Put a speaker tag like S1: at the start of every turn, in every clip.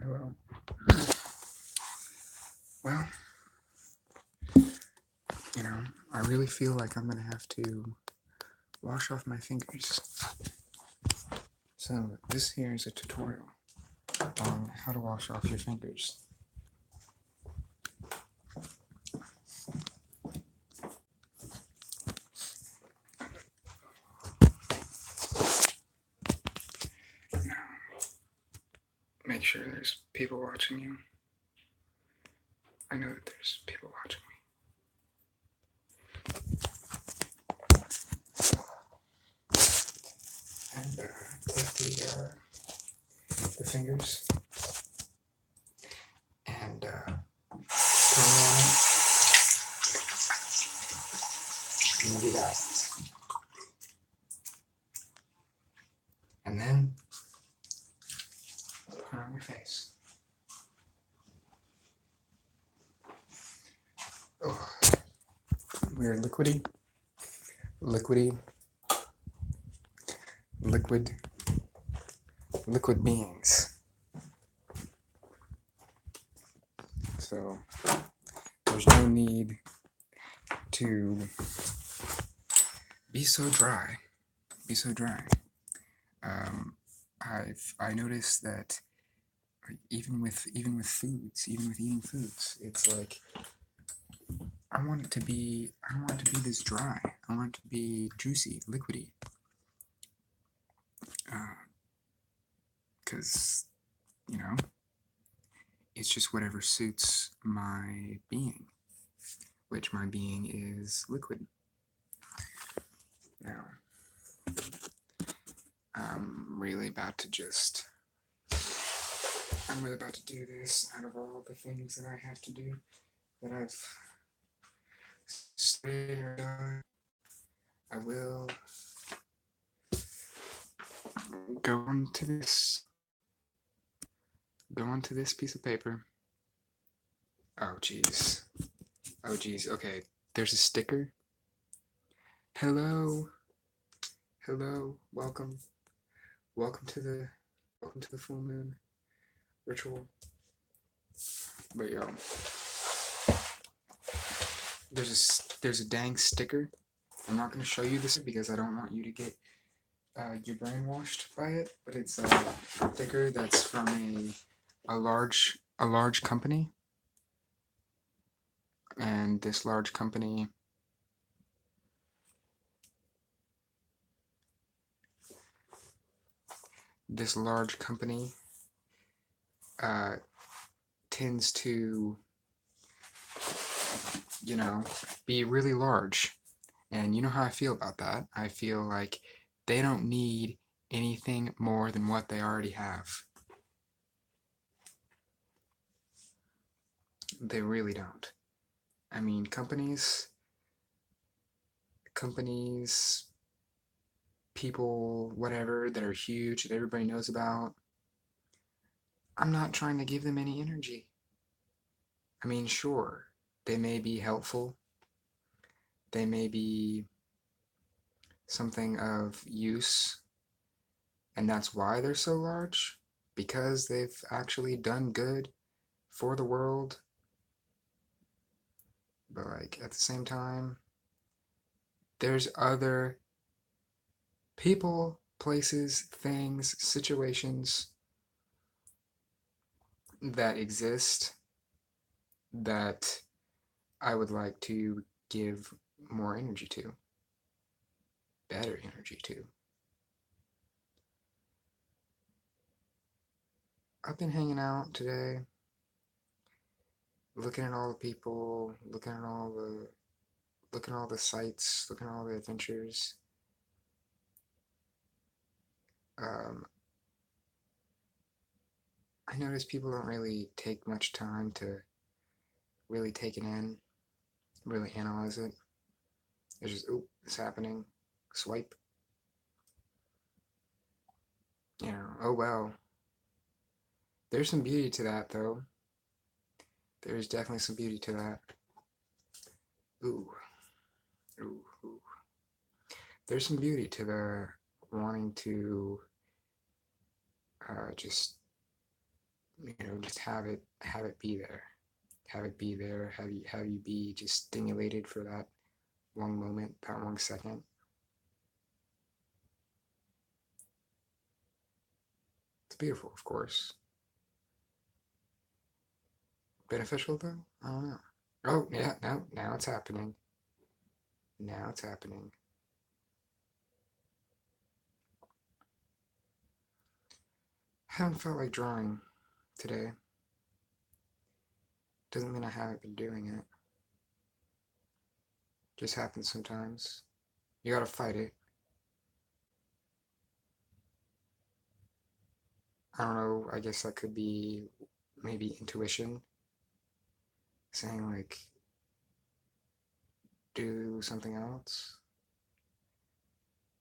S1: Well, well, I really feel like I'm gonna have to wash off my fingers. So this here is a tutorial on how to wash off your fingers. Make sure there's people watching you. I know that there's people watching me. And take the fingers and turn on it and do that. And then put on your face. Oh, we're liquidy, liquid beings. So there's no need to be so dry. I noticed that even with eating foods, it's like I don't want it to be this dry. I want it to be juicy, liquidy. Because it's just whatever suits my being, which my being is liquid. Now, I'm really about to do this out of all the things that I have to do, that I've studied or done. I will go onto this piece of paper. Oh geez. Okay, there's a sticker. Hello, welcome to the full moon ritual. But yo, there's a dang sticker. I'm not gonna show you this because I don't want you to get your brainwashed by it. But it's a sticker that's from a large company, and this large company tends to be really large. And you know how I feel about that. I feel like they don't need anything more than what they already have. They really don't. I mean, companies, people, whatever, that are huge, that everybody knows about, I'm not trying to give them any energy. I mean, sure, they may be helpful. They may be something of use, and that's why they're so large, because they've actually done good for the world. But like at the same time, there's other people, places, things, situations that exist that I would like to give more energy to, better energy to. I've been hanging out today, looking at all the people, looking at all the sights, looking at all the adventures. I notice people don't really take much time to really take it in, really analyze it. It's just, oop, it's happening. Swipe. Oh well. There's some beauty to that, though. There's definitely some beauty to that. Ooh. There's some beauty to the wanting to just just have it be there. Have it be there. Have you be just stimulated for that one moment, that 1 second. It's beautiful, of course. Beneficial though? I don't know. Oh yeah, no, now it's happening. Now it's happening. I haven't felt like drawing today. Doesn't mean I haven't been doing it. Just happens sometimes. You gotta fight it. I don't know, I guess that could be maybe intuition saying like do something else.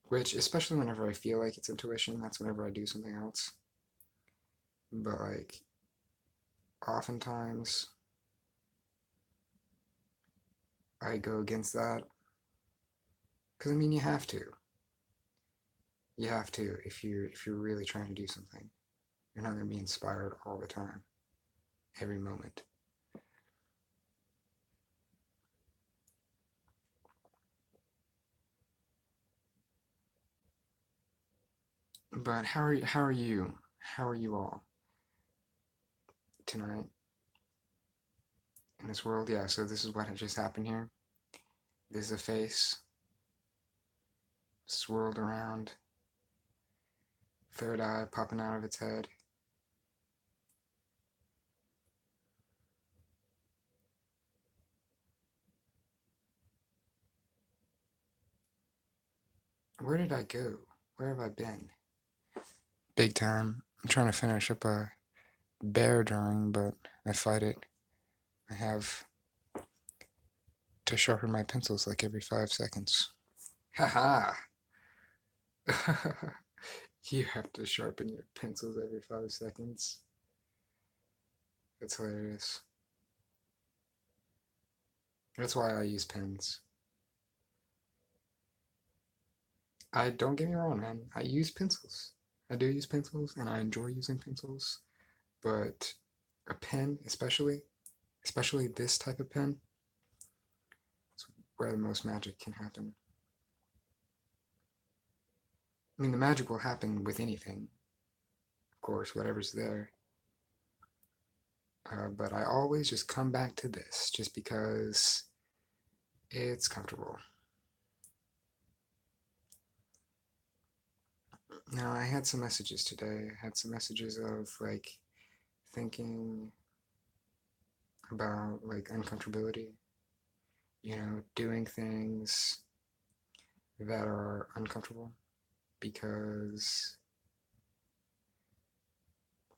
S1: Which, especially whenever I feel like it's intuition, that's whenever I do something else. But like oftentimes I go against that because I mean you have to. You have to if you're really trying to do something. You're not going to be inspired all the time, every moment. But how are you all tonight in this world? Yeah, so this is what had just happened here. This is a face swirled around, third eye popping out of its head. Where did I go? Where have I been? Big time. I'm trying to finish up a bear drawing, but I fight it. I have to sharpen my pencils like every 5 seconds. Haha! You have to sharpen your pencils every 5 seconds. That's hilarious. That's why I use pens. I don't get me wrong, man. I use pencils. I do use pencils, and I enjoy using pencils. But a pen, especially this type of pen, is where the most magic can happen. I mean, the magic will happen with anything, of course, whatever's there. But I always just come back to this, just because it's comfortable. Now, I had some messages today. I had some messages of like thinking about like uncomfortability, doing things that are uncomfortable because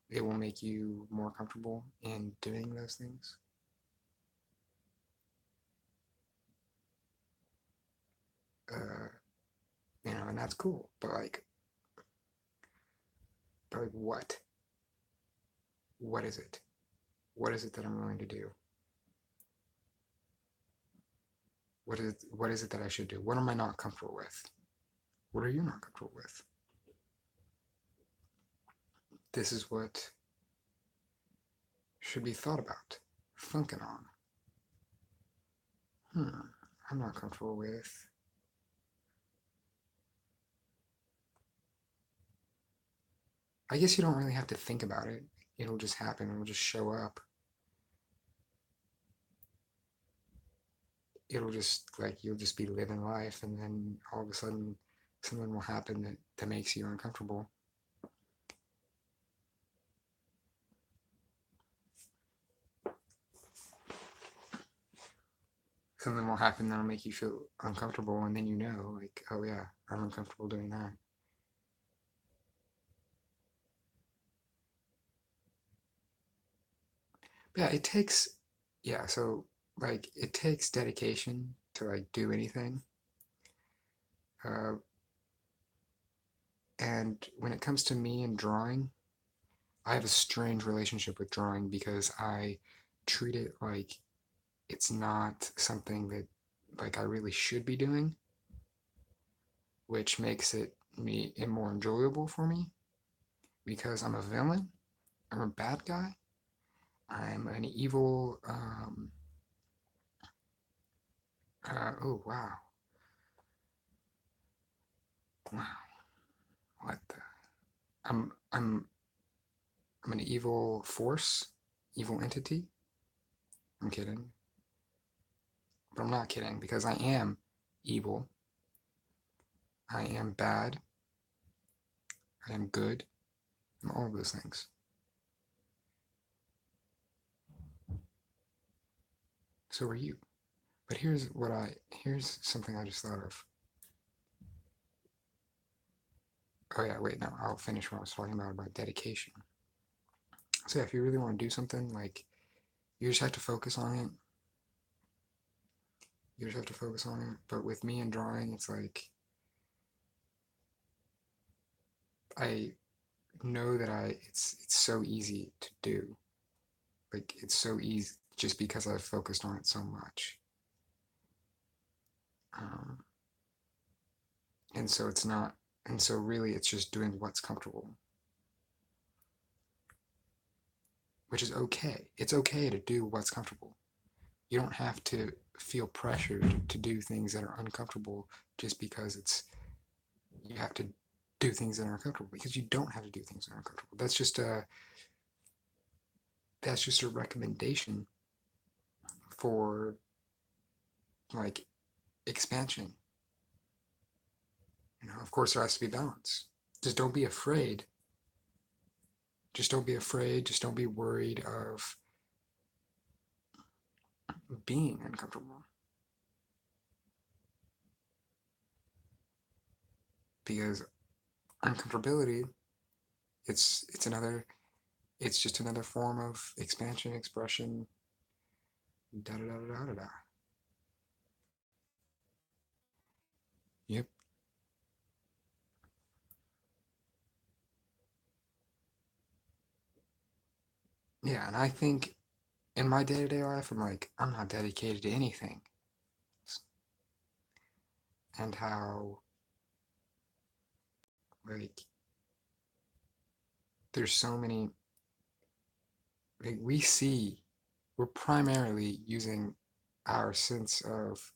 S1: it will make you more comfortable in doing those things. Uh, and that's cool. But like what? What is it? What is it that I'm willing to do? What is it that I should do? What am I not comfortable with? What are you not comfortable with? This is what should be thought about, thinking on. I'm not comfortable with. I guess you don't really have to think about it. It'll just happen. It'll just show up. It'll just like you'll just be living life, and then all of a sudden something will happen that makes you uncomfortable. Something will happen that'll make you feel uncomfortable, and then like, oh yeah, I'm uncomfortable doing that. But yeah, so like it takes dedication to like do anything. Uh, and when it comes to me and drawing, I have a strange relationship with drawing because I treat it like it's not something that like I really should be doing, which makes it more enjoyable for me because I'm a villain. I'm a bad guy. I'm an evil. Oh wow, wow. What the? I'm I'm I'm an evil force, evil entity. I'm kidding, but I'm not kidding because I am evil. I am bad. I am good. I'm all of those things. So are you. But here's something I just thought of. Oh yeah, wait, no, I'll finish what I was talking about dedication. So yeah, if you really want to do something, like you just have to focus on it. You just have to focus on it. But with me and drawing, it's like I know that it's so easy to do. Like it's so easy just because I've focused on it so much. Um, and so it's not, and so really it's just doing what's comfortable, which is okay. It's okay to do what's comfortable. You don't have to feel pressured to do things that are uncomfortable just because you have to do things that are uncomfortable, because you don't have to do things that are uncomfortable. That's just a recommendation for like expansion. Of course there has to be balance. Just don't be afraid. Just don't be afraid. Just don't be worried of being uncomfortable, because uncomfortability, it's just another form of expansion, expression, da da da da da da. Yep. Yeah, and I think in my day-to-day life, I'm like, I'm not dedicated to anything. And how, like, there's so many, like, we're primarily using our sense of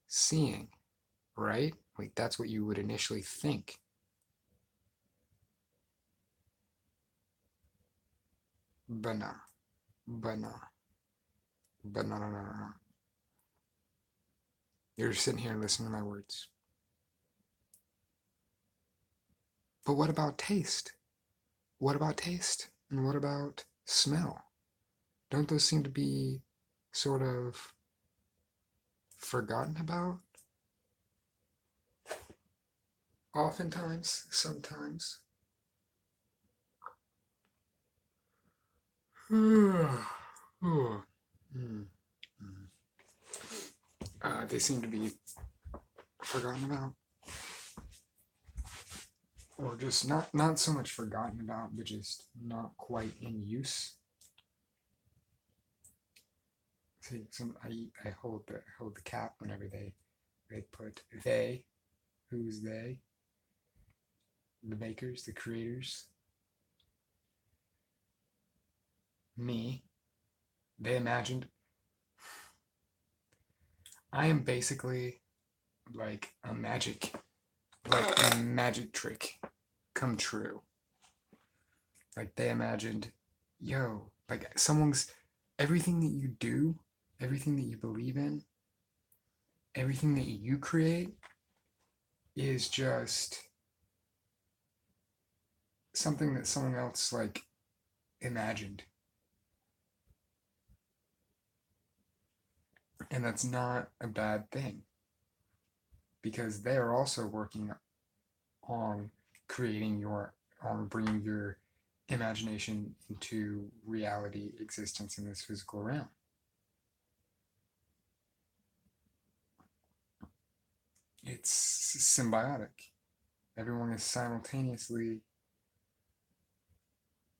S1: seeing, right? Like, that's what you would initially think. But no, but no, but no, no, no, no, no. You're sitting here listening to my words. But what about taste? What about taste? And what about smell? Don't those seem to be sort of forgotten about? Oftentimes, sometimes. Oh. Mm. They seem to be forgotten about, or just not so much forgotten about, but just not quite in use. See, I hold the cap whenever they put they, who's they, the makers, the creators, me, they imagined. I am basically like a magic trick come true. Like they imagined, yo, like someone's everything that you do, everything that you believe in, everything that you create is just something that someone else like imagined. And that's not a bad thing, because they are also working on creating on bringing your imagination into reality existence in this physical realm. It's symbiotic. Everyone is simultaneously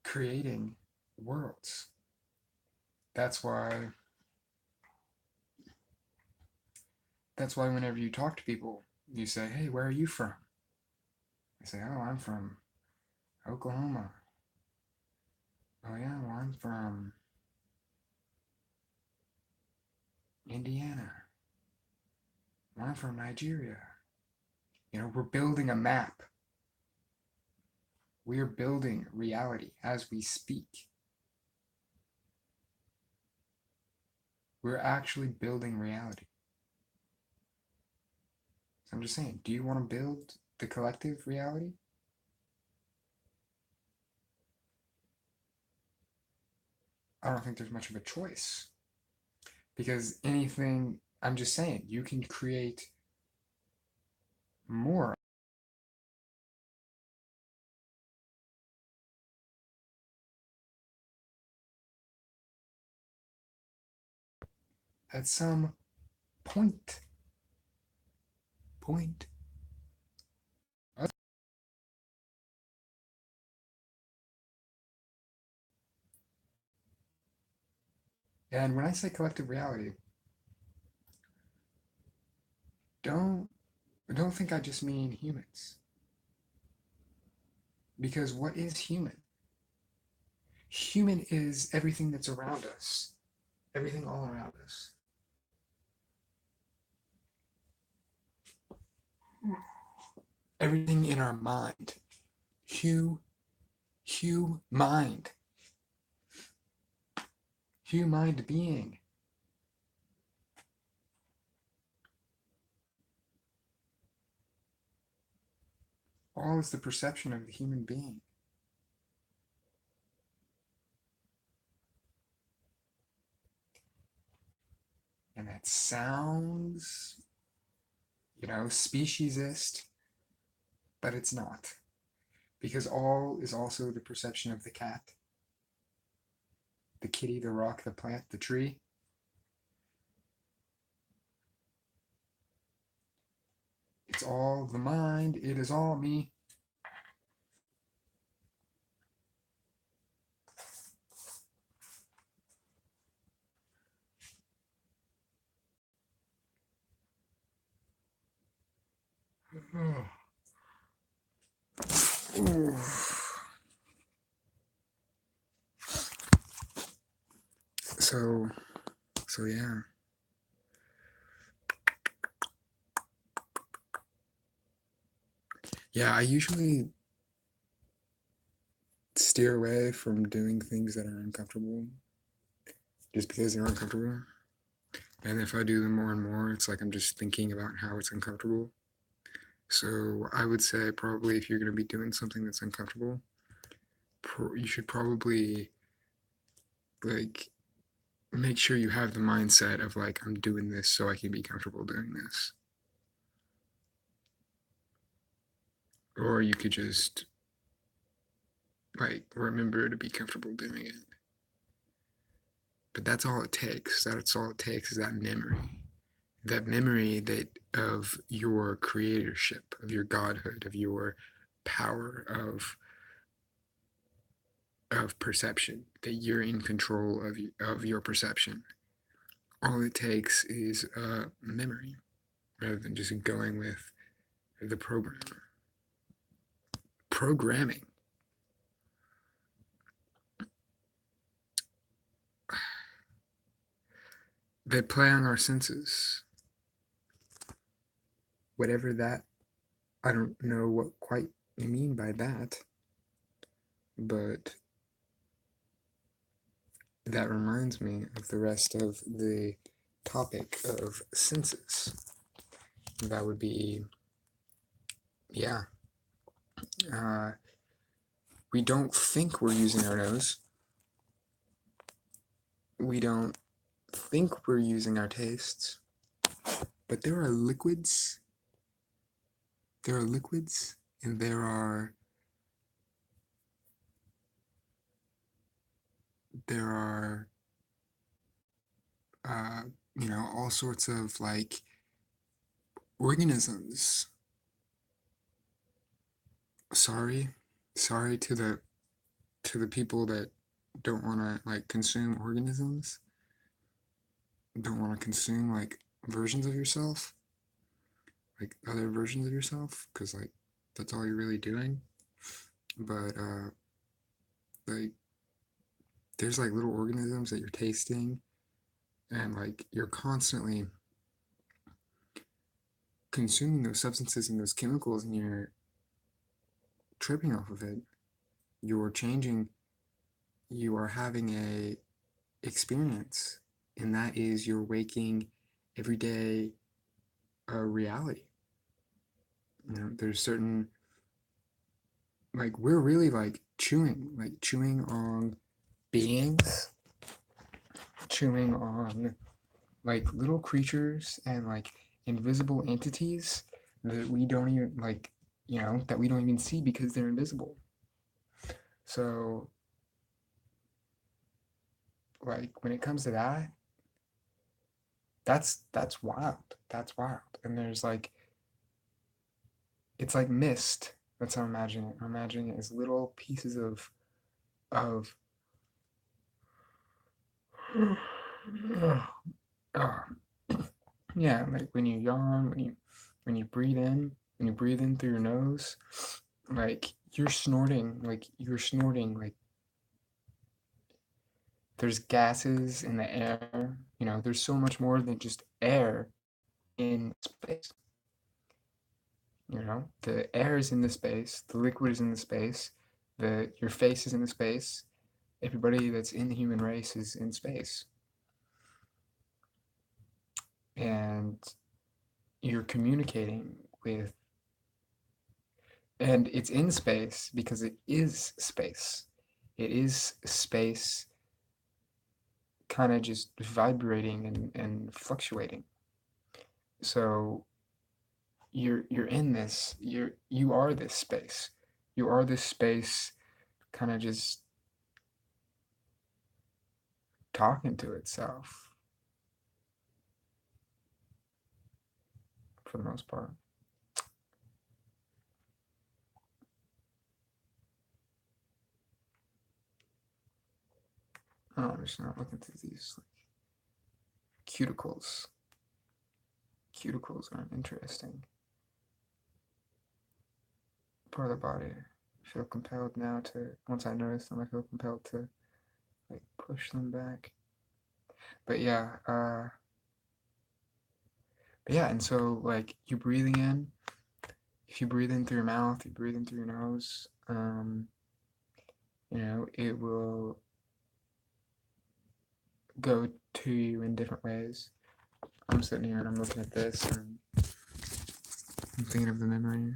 S1: creating worlds. That's why that's why whenever you talk to people, you say, "Hey, where are you from?" They say, "Oh, I'm from Oklahoma." Oh yeah, well, I'm from Indiana. Well, I'm from Nigeria. We're building a map. We're building reality as we speak. We're actually building reality. So I'm just saying, do you want to build the collective reality? I don't think there's much of a choice. Because anything, I'm just saying, you can create more at some point. Point. And when I say collective reality, don't don't think I just mean humans. Because what is human? Human is everything that's around us. Everything all around us. Everything in our mind. Hue, mind. Mind being. All is the perception of the human being. And that sounds, speciesist, but it's not. Because all is also the perception of the cat, the kitty, the rock, the plant, the tree. It's all the mind. It is all me. So, yeah. Yeah, I usually steer away from doing things that are uncomfortable just because they're uncomfortable. And if I do them more and more, it's like I'm just thinking about how it's uncomfortable. So I would say probably if you're going to be doing something that's uncomfortable, you should probably like make sure you have the mindset of like I'm doing this so I can be comfortable doing this. Or you could just like remember to be comfortable doing it. But that's all it takes. That's all it takes is that memory. That memory that of your creatorship, of your godhood, of your power of perception, that you're in control of your perception. All it takes is a memory rather than just going with the program. Programming. They play on our senses. Whatever that, I don't know what quite you mean by that, but that reminds me of the rest of the topic of senses. That would be, yeah, uh, we don't think we're using our nose. We don't think we're using our tastes, but there are liquids. There are liquids, and there are uh, all sorts of like organisms. Sorry, sorry to the people that don't want to like consume organisms, don't want to consume like versions of yourself, like other versions of yourself, because like that's all you're really doing. But like there's like little organisms that you're tasting, and like you're constantly consuming those substances and those chemicals, and you're tripping off of it. You're changing, you are having a experience, and that is you're waking everyday reality. There's certain, like, we're really like chewing on beings, chewing on like little creatures and like invisible entities that we don't even like, that we don't even see because they're invisible. So like when it comes to that, that's wild. That's wild. And there's like, it's like mist. That's how I'm imagining it. I'm imagining it as little pieces of yeah, like when you yawn, when you breathe in, when you breathe in through your nose, like you're snorting, like there's gases in the air. There's so much more than just air in space. The air is in the space, the liquid is in the space, your face is in the space, everybody that's in the human race is in space. And you're communicating with, and it's in space because it is space. It is space kind of just vibrating and fluctuating. So you're in this, you are this space. You are this space kind of just talking to itself for the most part. Oh, I'm just not looking through these like cuticles. Cuticles aren't interesting. Part of the body. I feel compelled now to, once I notice them, I feel compelled to like push them back. But yeah, and so like you breathing in, if you breathe in through your mouth, you breathe in through your nose, it will go to you in different ways. I'm sitting here and I'm looking at this and I'm thinking of the memory.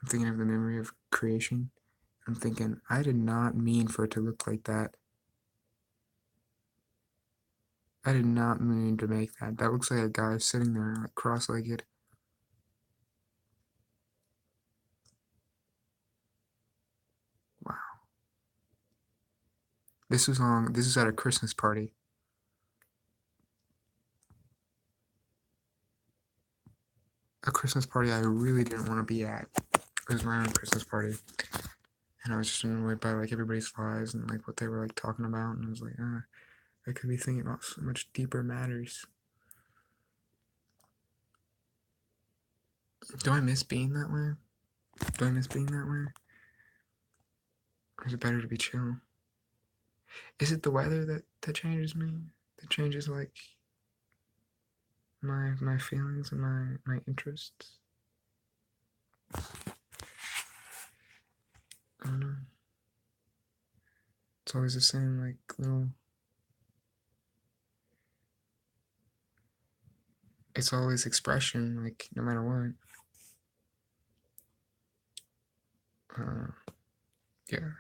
S1: I'm thinking of the memory of creation. I'm thinking, I did not mean for it to look like that. I did not mean to make that. That looks like a guy sitting there, like cross-legged. Wow. This was at a Christmas party. A Christmas party I really didn't want to be at. It was my own Christmas party. And I was just annoyed by like everybody's lives and like what they were like talking about. And I was like, I could be thinking about so much deeper matters. Do I miss being that way? Do I miss being that way? Or is it better to be chill? Is it the weather that changes me? That changes like my feelings and my interests? I don't know. It's always the same like little, it's always expression, like no matter what. Yeah.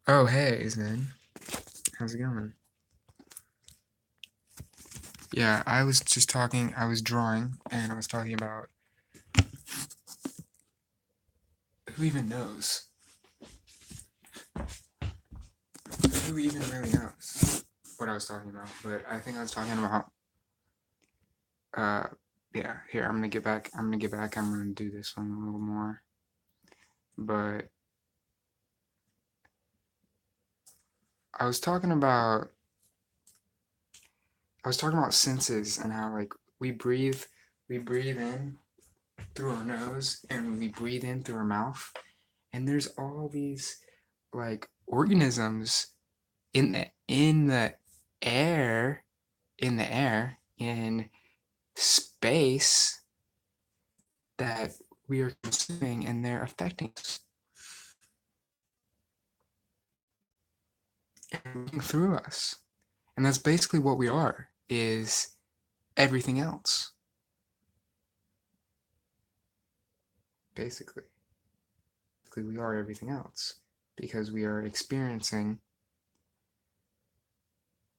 S1: Oh, hey, Zen. How's it going? Yeah, I was just talking, I was drawing, and I was talking about who even knows? Who even really knows what I was talking about? But I think I was talking about, uh, yeah, here, I'm gonna get back, I'm gonna do this one a little more. But I was talking about, senses and how like we breathe in through our nose and we breathe in through our mouth, And there's all these like organisms in the air, in space that we are consuming, and they're affecting us and moving through us. And that's basically what we are, is everything else. Basically. We are everything else because we are experiencing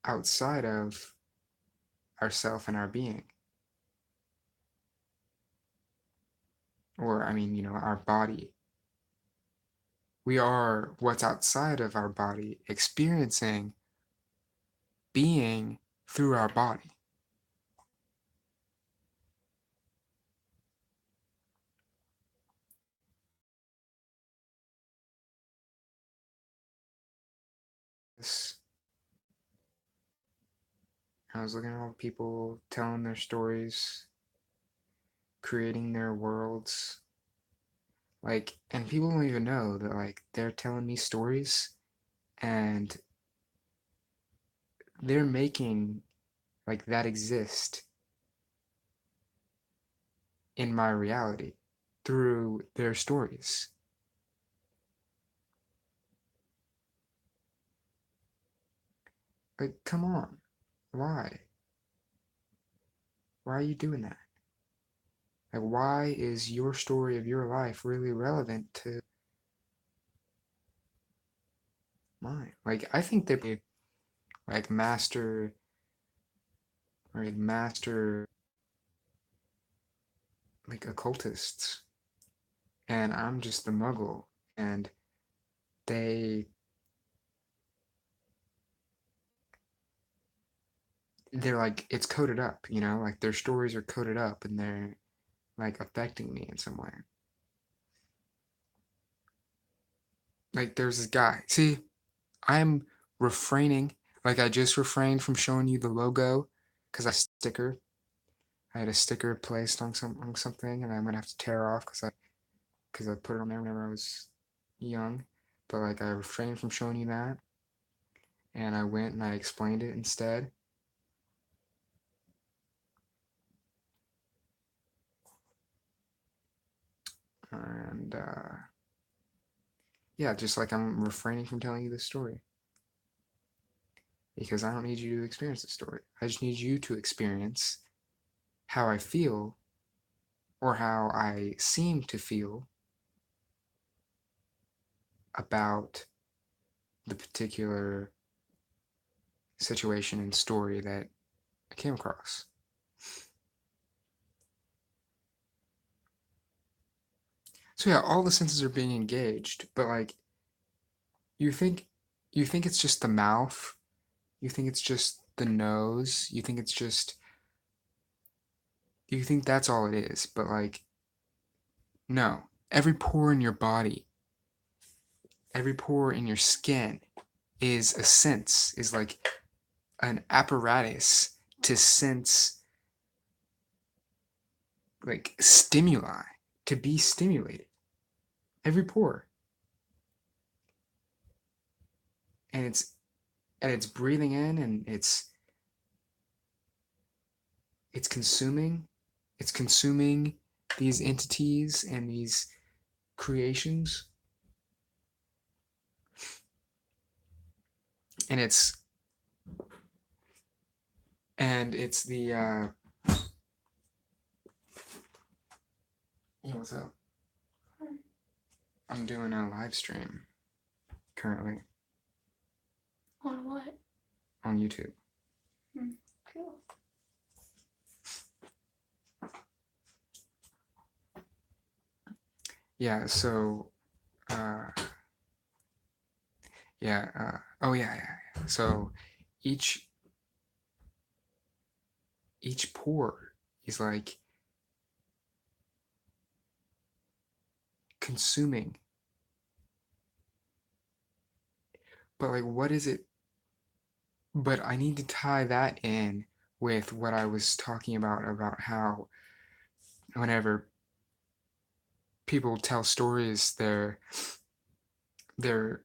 S1: outside of ourself and our being. Or, I mean, our body. We are what's outside of our body, experiencing being through our body. I was looking at all the people telling their stories, creating their worlds. Like, and people don't even know that, like, they're telling me stories and they're making, like, that exist in my reality through their stories. Like, come on. Why? Why are you doing that? Like, why is your story of your life really relevant to mine? Like, I think they like master like occultists, and I'm just the muggle, and they they're like, it's coded up, like their stories are coded up and they're like affecting me in some way. Like, there's this guy. See, I'm refraining. Like, I just refrained from showing you the logo because I had a sticker placed on something, and I'm gonna have to tear off because I put it on there whenever I was young. But like, I refrained from showing you that, and I went and I explained it instead. And yeah, just like I'm refraining from telling you this story because I don't need you to experience the story. I just need you to experience how I feel or how I seem to feel about the particular situation and story that I came across. So yeah, all the senses are being engaged, but like, you think you think it's just the mouth, you think it's just the nose, you think that's all it is, but like, no. Every pore in your body, every pore in your skin is a sense, is like an apparatus to sense like stimuli, to be stimulated. Every pore. And it's breathing in, and it's consuming it's consuming these entities and these creations, and it's the what's up? I'm doing a live stream currently
S2: On what?
S1: on YouTube.
S2: Cool.
S1: Yeah, so uh yeah, oh yeah. So each pore is like consuming. But like, what is it? But I need to tie that in with what I was talking about how whenever people tell stories, they're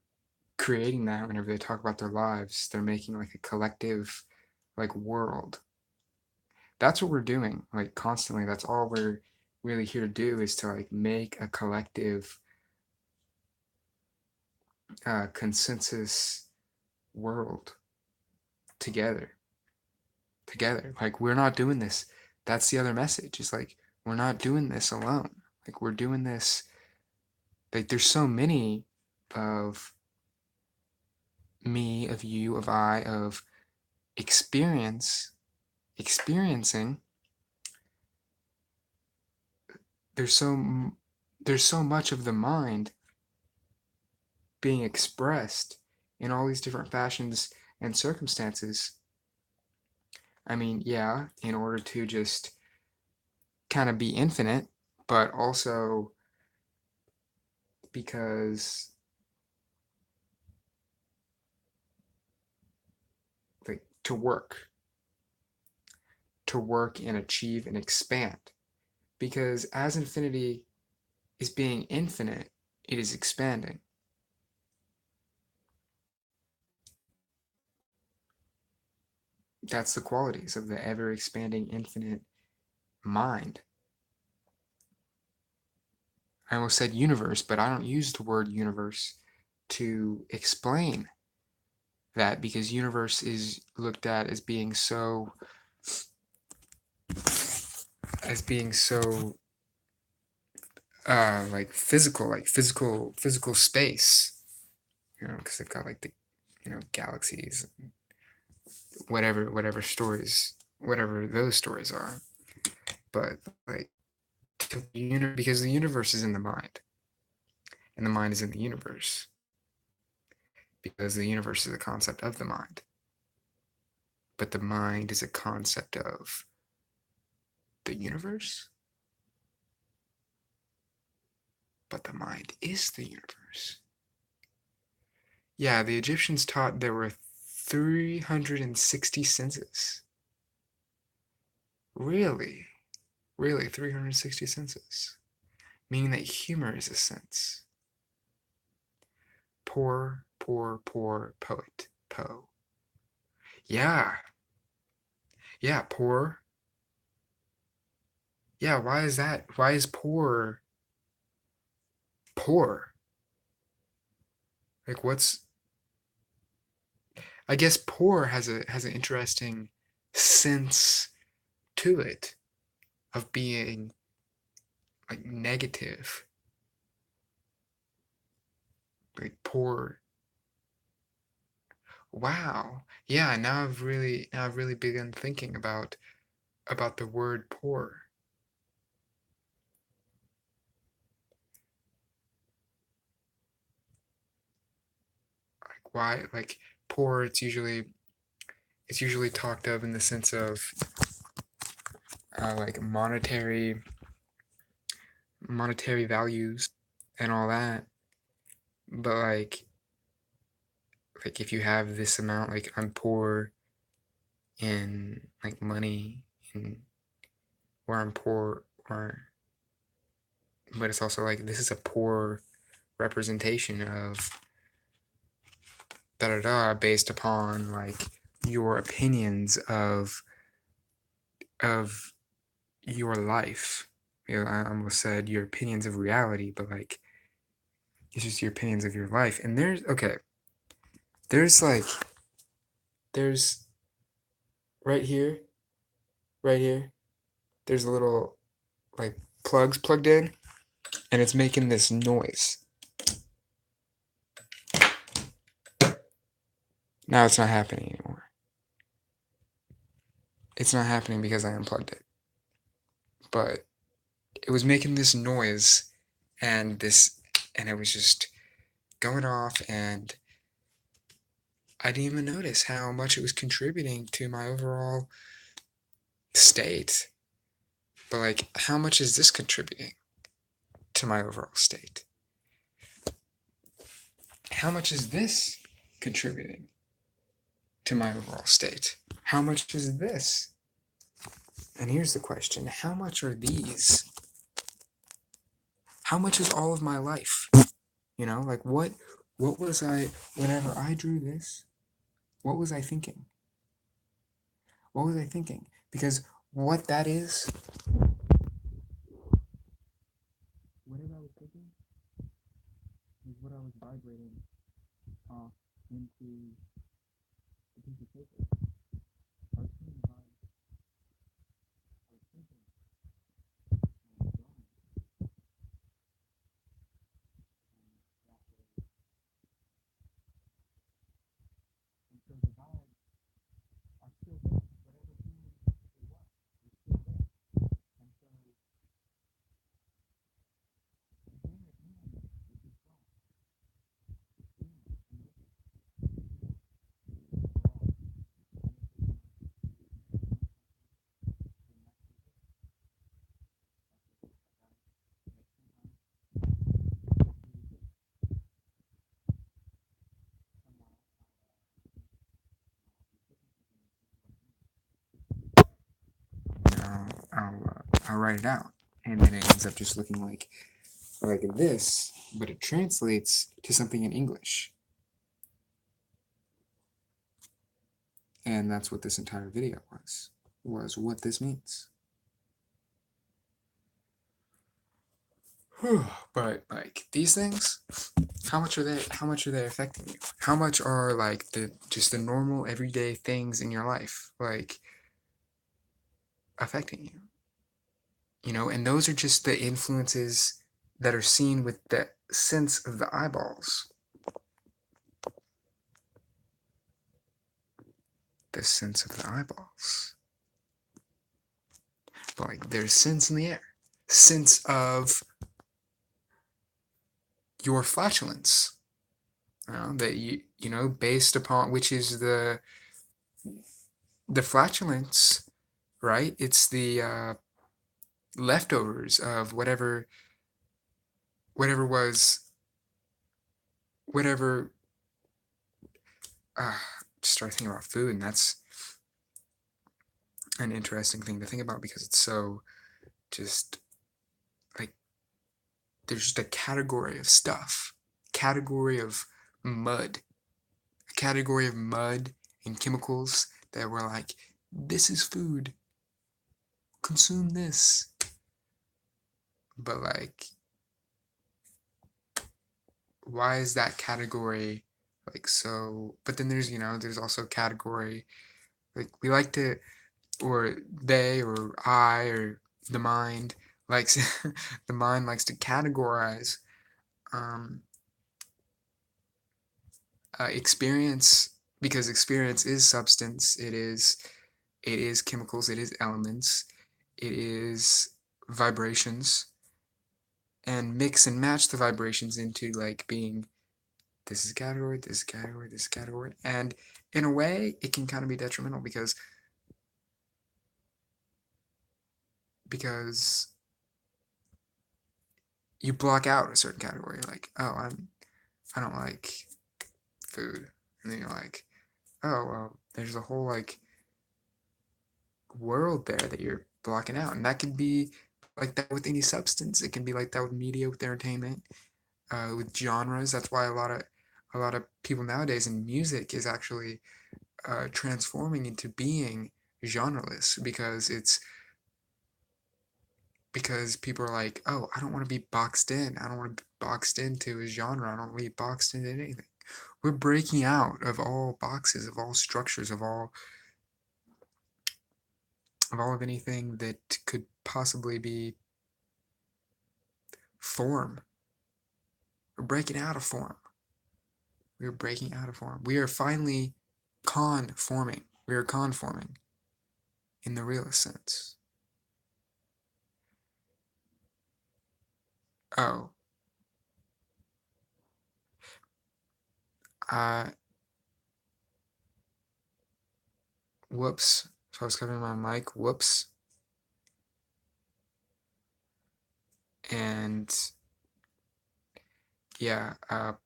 S1: creating that whenever they talk about their lives. They're making like a collective like world. That's what we're doing like constantly. That's all we're really here to do is to like make a collective consensus world together. Together. Like we're not doing this. That's the other message. Is like we're not doing this alone. Like we're doing this. Like there's so many of me, of you, of I, of experiencing. There's so there's so much of the mind being expressed in all these different fashions and circumstances. I mean, yeah, in order to just kind of be infinite, but also because like to work and achieve and expand. Because as infinity is being infinite, it is expanding. That's the qualities of the ever expanding infinite mind. I almost said universe, but I don't use the word universe to explain that because universe is looked at as being so like physical space, you know, because they've got like the galaxies, whatever stories, whatever those stories are. But like because the universe is in the mind, and the mind is in the universe, because the universe is a concept of the mind, but the mind is a concept of the universe, but the mind is the universe. Yeah, the Egyptians taught there were 360 senses. Really? Really, 360 senses. Meaning that humor is a sense. Poor poet. Poe. Yeah. Yeah, poor. Yeah, why is that? Why is poor? Like what's I guess poor has an interesting sense to it of being like negative. Like poor. Wow. Yeah, now I've really begun thinking about the word poor. Like why like poor it's usually talked of in the sense of like monetary values and all that. But like if you have this amount, like I'm poor in like money and or I'm poor or but it's also like this is a poor representation of da da da based upon like your opinions of your life. You know, I almost said your opinions of reality, but like it's just your opinions of your life. And there's like there's right here, right here, there's a little like plugs plugged in, and it's making this noise. Now it's not happening anymore. It's not happening because I unplugged it. But it was making this noise and it was just going off and I didn't even notice how much it was contributing to my overall state. But like how much is this contributing to my overall state? How much is this contributing to my overall state? How much is this? And here's the question, how much are these? How much is all of my life? You know, like What was whenever I drew this, what was I thinking? What was I thinking? Because what that is, whatever I was thinking, is what I was vibrating off into the piece of paper. I was thinking about I was thinking and drawing, and that way, and so the vibes are still there. Whatever feeling it was, is still there. And so there again is this thought, feeling, emotion, raw, I'll write it out, and then it ends up just looking like this, but it translates to something in English, and that's what this entire video was what this means. But like these things, how much are they affecting you? How much are like the normal everyday things in your life like affecting you? You know, and those are just the influences that are seen with the sense of the eyeballs. The sense of the eyeballs. But like there's sense in the air. Sense of your flatulence. That you know, based upon which is the flatulence, right? It's the leftovers of whatever was whatever uh, just start thinking about food, and that's an interesting thing to think about because it's so just like there's just a category of stuff, category of mud, a category of mud and chemicals that were like, this is food, consume this. But like, why is that category like so? But then there's, you know, there's also category like we like to, or they, or I, or the mind likes the mind likes to categorize um, experience because experience is substance. It is chemicals. It is elements. It is vibrations, and mix and match the vibrations into like being this is a category, this is a category, this is a category, and in a way, it can kind of be detrimental because you block out a certain category. Like, oh, I don't like food, and then you're like, oh well, there's a whole like world there that you're blocking out, and that can be like that with any substance. It can be like that with media, with entertainment, with genres. That's why a lot of people nowadays in music is actually transforming into being genreless because people are like, oh, I don't want to be boxed in. I don't want to be boxed into a genre. I don't want to be boxed into anything. We're breaking out of all boxes, of all structures, of all of anything that could possibly be form. We're breaking out of form. We're breaking out of form. We are finally conforming. We are conforming in the realest sense. Oh, uh, whoops. So I was covering my mic. Whoops. And yeah,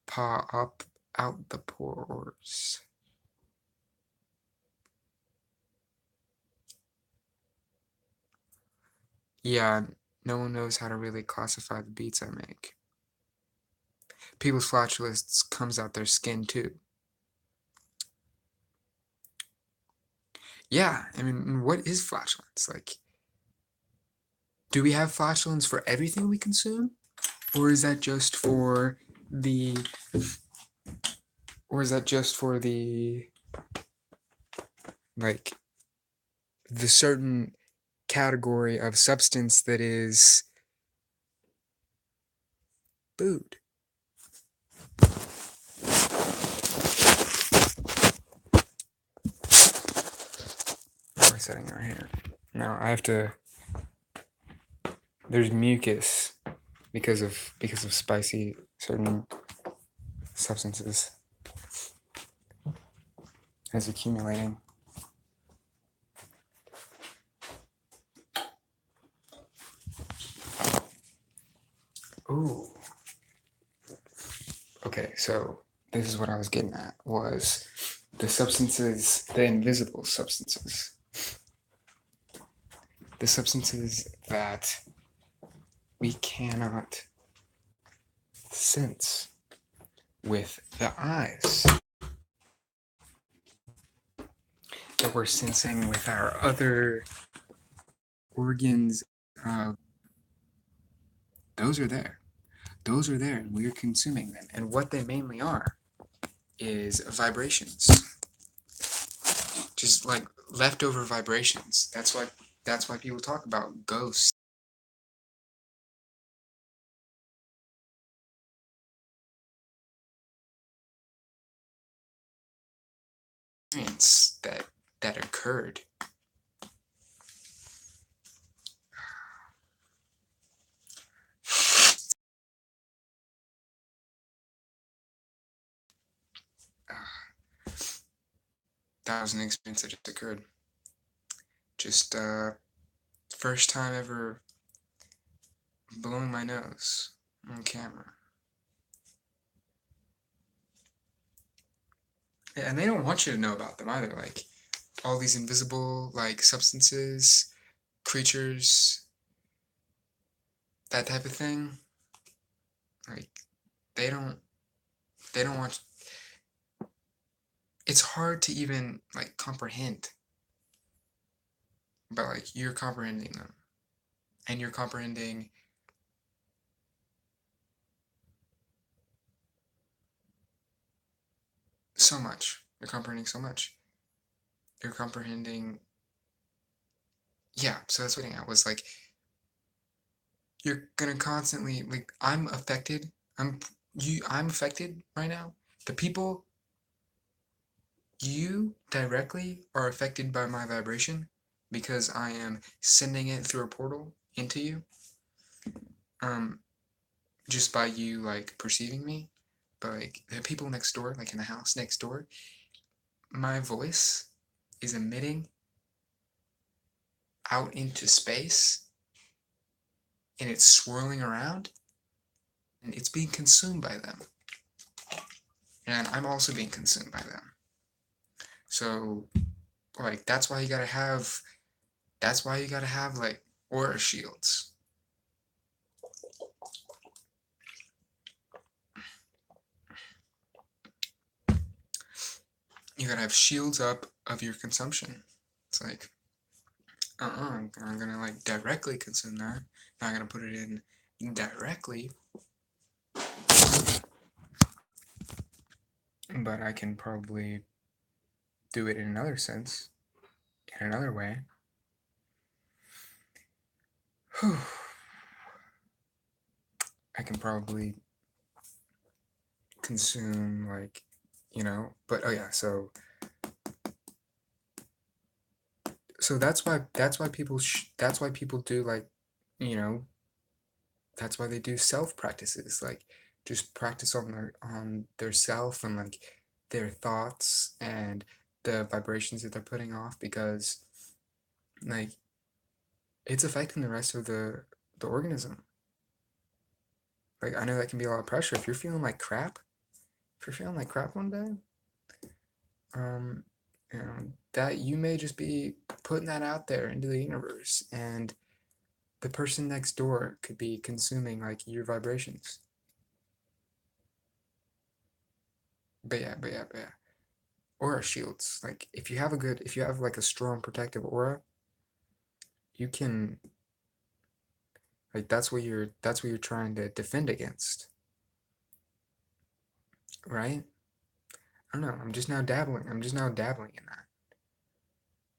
S1: paw up out the pores. Yeah, no one knows how to really classify the beats I make. people's flatulence comes out their skin too. Yeah, I mean, what is flatulence? Like, do we have flatulence for everything we consume? Or is that just for the, or is that just for the, like, the certain category of substance that is food? What am I setting right here? Now I have to, there's mucus because of spicy certain substances as accumulating. Ooh. Okay, so this is what I was getting at, was the substances, the invisible substances. The substances that we cannot sense with the eyes, that we're sensing with our other organs. Those are there. Those are there, and we're consuming them. And what they mainly are is vibrations, just like leftover vibrations. That's why people talk about ghosts. That that occurred. That was an experience that just occurred. Just first time ever blowing my nose on camera. Yeah, and they don't want you to know about them either. Like all these invisible like substances, creatures, that type of thing. Like they don't they don't want. It's hard to even like comprehend, but like you're comprehending them, and you're comprehending so much. You're comprehending so much. You're comprehending. Yeah, so that's what I was like. You're gonna constantly like. I'm affected. I'm affected right now. The people, you directly are affected by my vibration because I am sending it through a portal into you. Um, just by you like perceiving me. But like the people next door, like in the house next door, my voice is emitting out into space and it's swirling around and it's being consumed by them. And I'm also being consumed by them. So like that's why you gotta have like aura shields. You gotta have shields up of your consumption. It's like, I'm gonna like directly consume that. Not gonna put it in directly, but I can probably do it in another sense, in another way. I can probably consume like, but oh yeah, so that's why people do like, you know, that's why they do self practices, like just practice on their self and like their thoughts and the vibrations that they're putting off because like it's affecting the rest of the organism. Like I know that can be a lot of pressure if you're feeling like crap. If you're feeling like crap one day, um, that you may just be putting that out there into the universe, and the person next door could be consuming like your vibrations. but yeah. Aura shields. Like if you have like a strong protective aura, you can like that's what you're trying to defend against, right? I don't know. I'm just now dabbling. I'm just now dabbling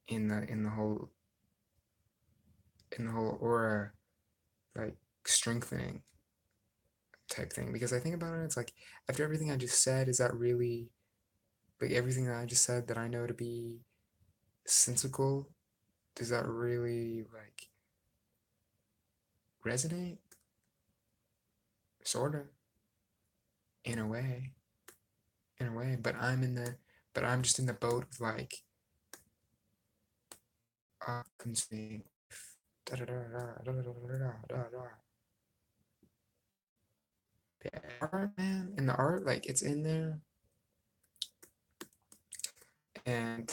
S1: in that. In the whole aura like strengthening type thing. Because I think about it, it's like after everything I just said, is that really like everything that I just said that I know to be sensical? Does that really like resonate? Sorta, in a way, in a way. But I'm just in the boat of like, consuming. Da da da da da da da da da. The art, man, and the art, like it's in there, and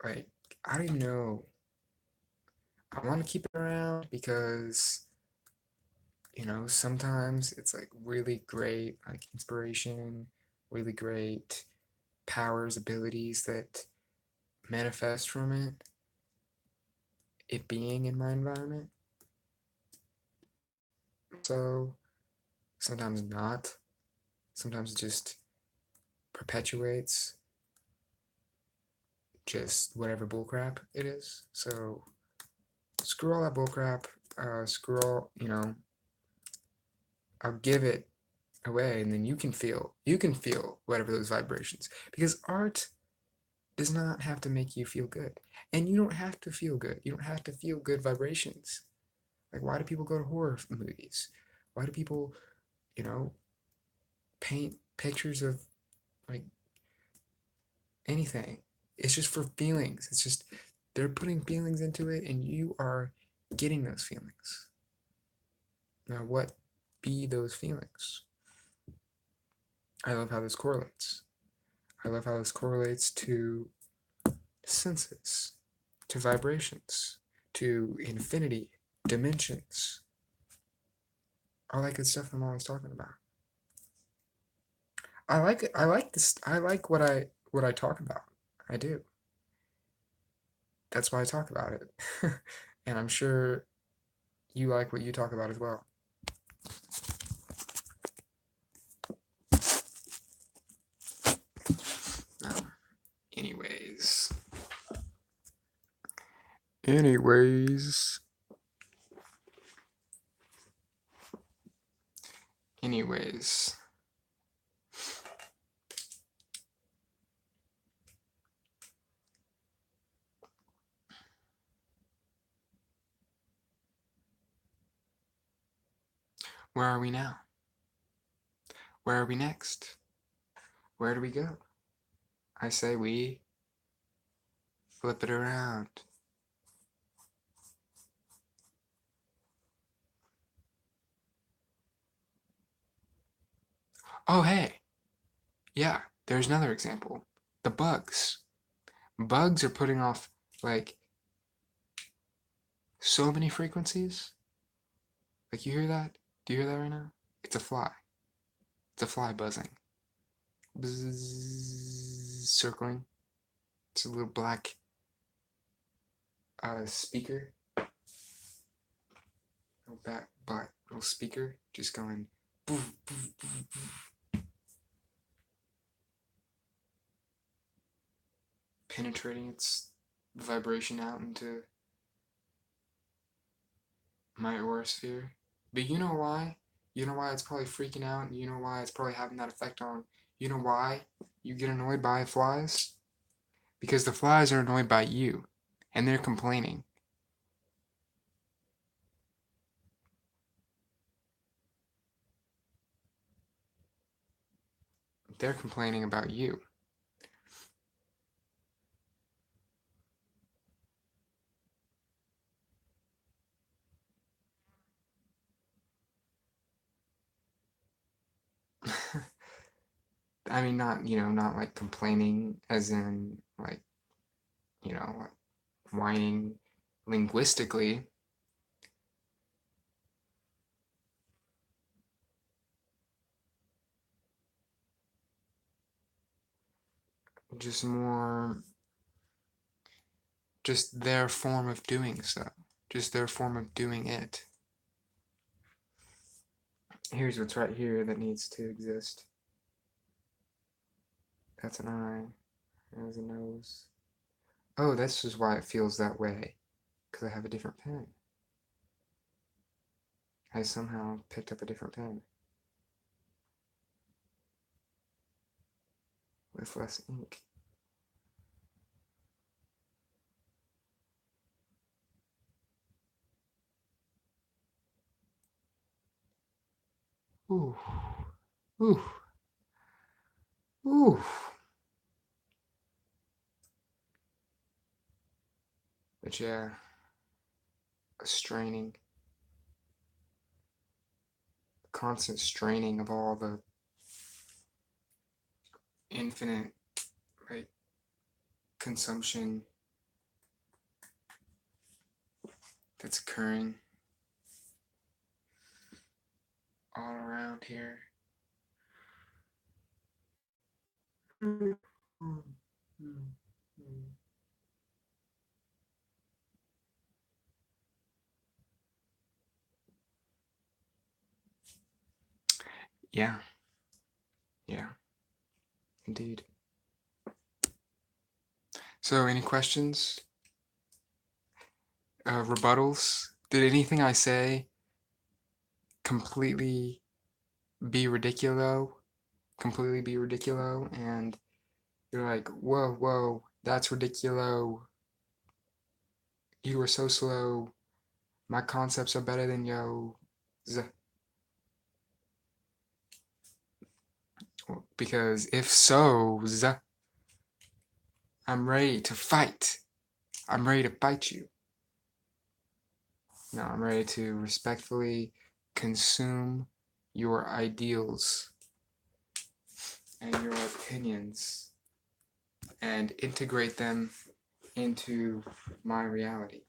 S1: like I don't even know. I want to keep it around because sometimes it's like really great, like inspiration, really great powers, abilities that manifest from it being in my environment. So sometimes not. Sometimes it just perpetuates just whatever bullcrap it is. So screw all that bullcrap. Screw all, I'll give it away, and then you can feel whatever those vibrations, because art does not have to make you feel good, and you don't have to feel good. You don't have to feel good vibrations. Like, why do people go to horror movies? Why do people, you know, paint pictures of like anything? It's just for feelings. It's just they're putting feelings into it, and you are getting those feelings. Now, what be those feelings? I love how this correlates. I love how this correlates to senses, to vibrations, to infinity, dimensions, all that good stuff I'm always talking about. I like it. I like this. I like what I talk about. I do. That's why I talk about it. And I'm sure you like what you talk about as well. Um, anyways. Anyways. Anyways. Where are we now? Where are we next? Where do we go? I say we flip it around. Oh, hey. Yeah, there's another example. The bugs. Bugs are putting off like so many frequencies. Like, you hear that? Do you hear that right now? It's a fly. It's a fly buzzing. Bzzz, circling. It's a little black speaker. Little black little speaker just going boof, boof, boof, boof, penetrating its vibration out into my aura sphere. But you know why? You know why it's probably freaking out, and you know why it's probably having that effect on. You know why you get annoyed by flies? Because the flies are annoyed by you, and they're complaining. They're complaining about you. I mean, not like complaining as in like, like whining linguistically. just more, just their form of doing so, just their form of doing it. Here's what's right here that needs to exist. That's an eye. There's a nose. Oh, that's just why it feels that way, because I have a different pen. I somehow picked up a different pen with less ink. Ooh, ooh, ooh. But yeah, a straining, constant straining of all the infinite, like, consumption that's occurring all around here. Yeah, yeah, indeed. So, any questions? Rebuttals? Did anything I say completely be ridiculous? Completely be ridiculous? And you're like, whoa, whoa, that's ridiculous. You were so slow. My concepts are better than yours. Because if so, I'm ready to fight. I'm ready to fight you. No, I'm ready to respectfully consume your ideals and your opinions and integrate them into my reality.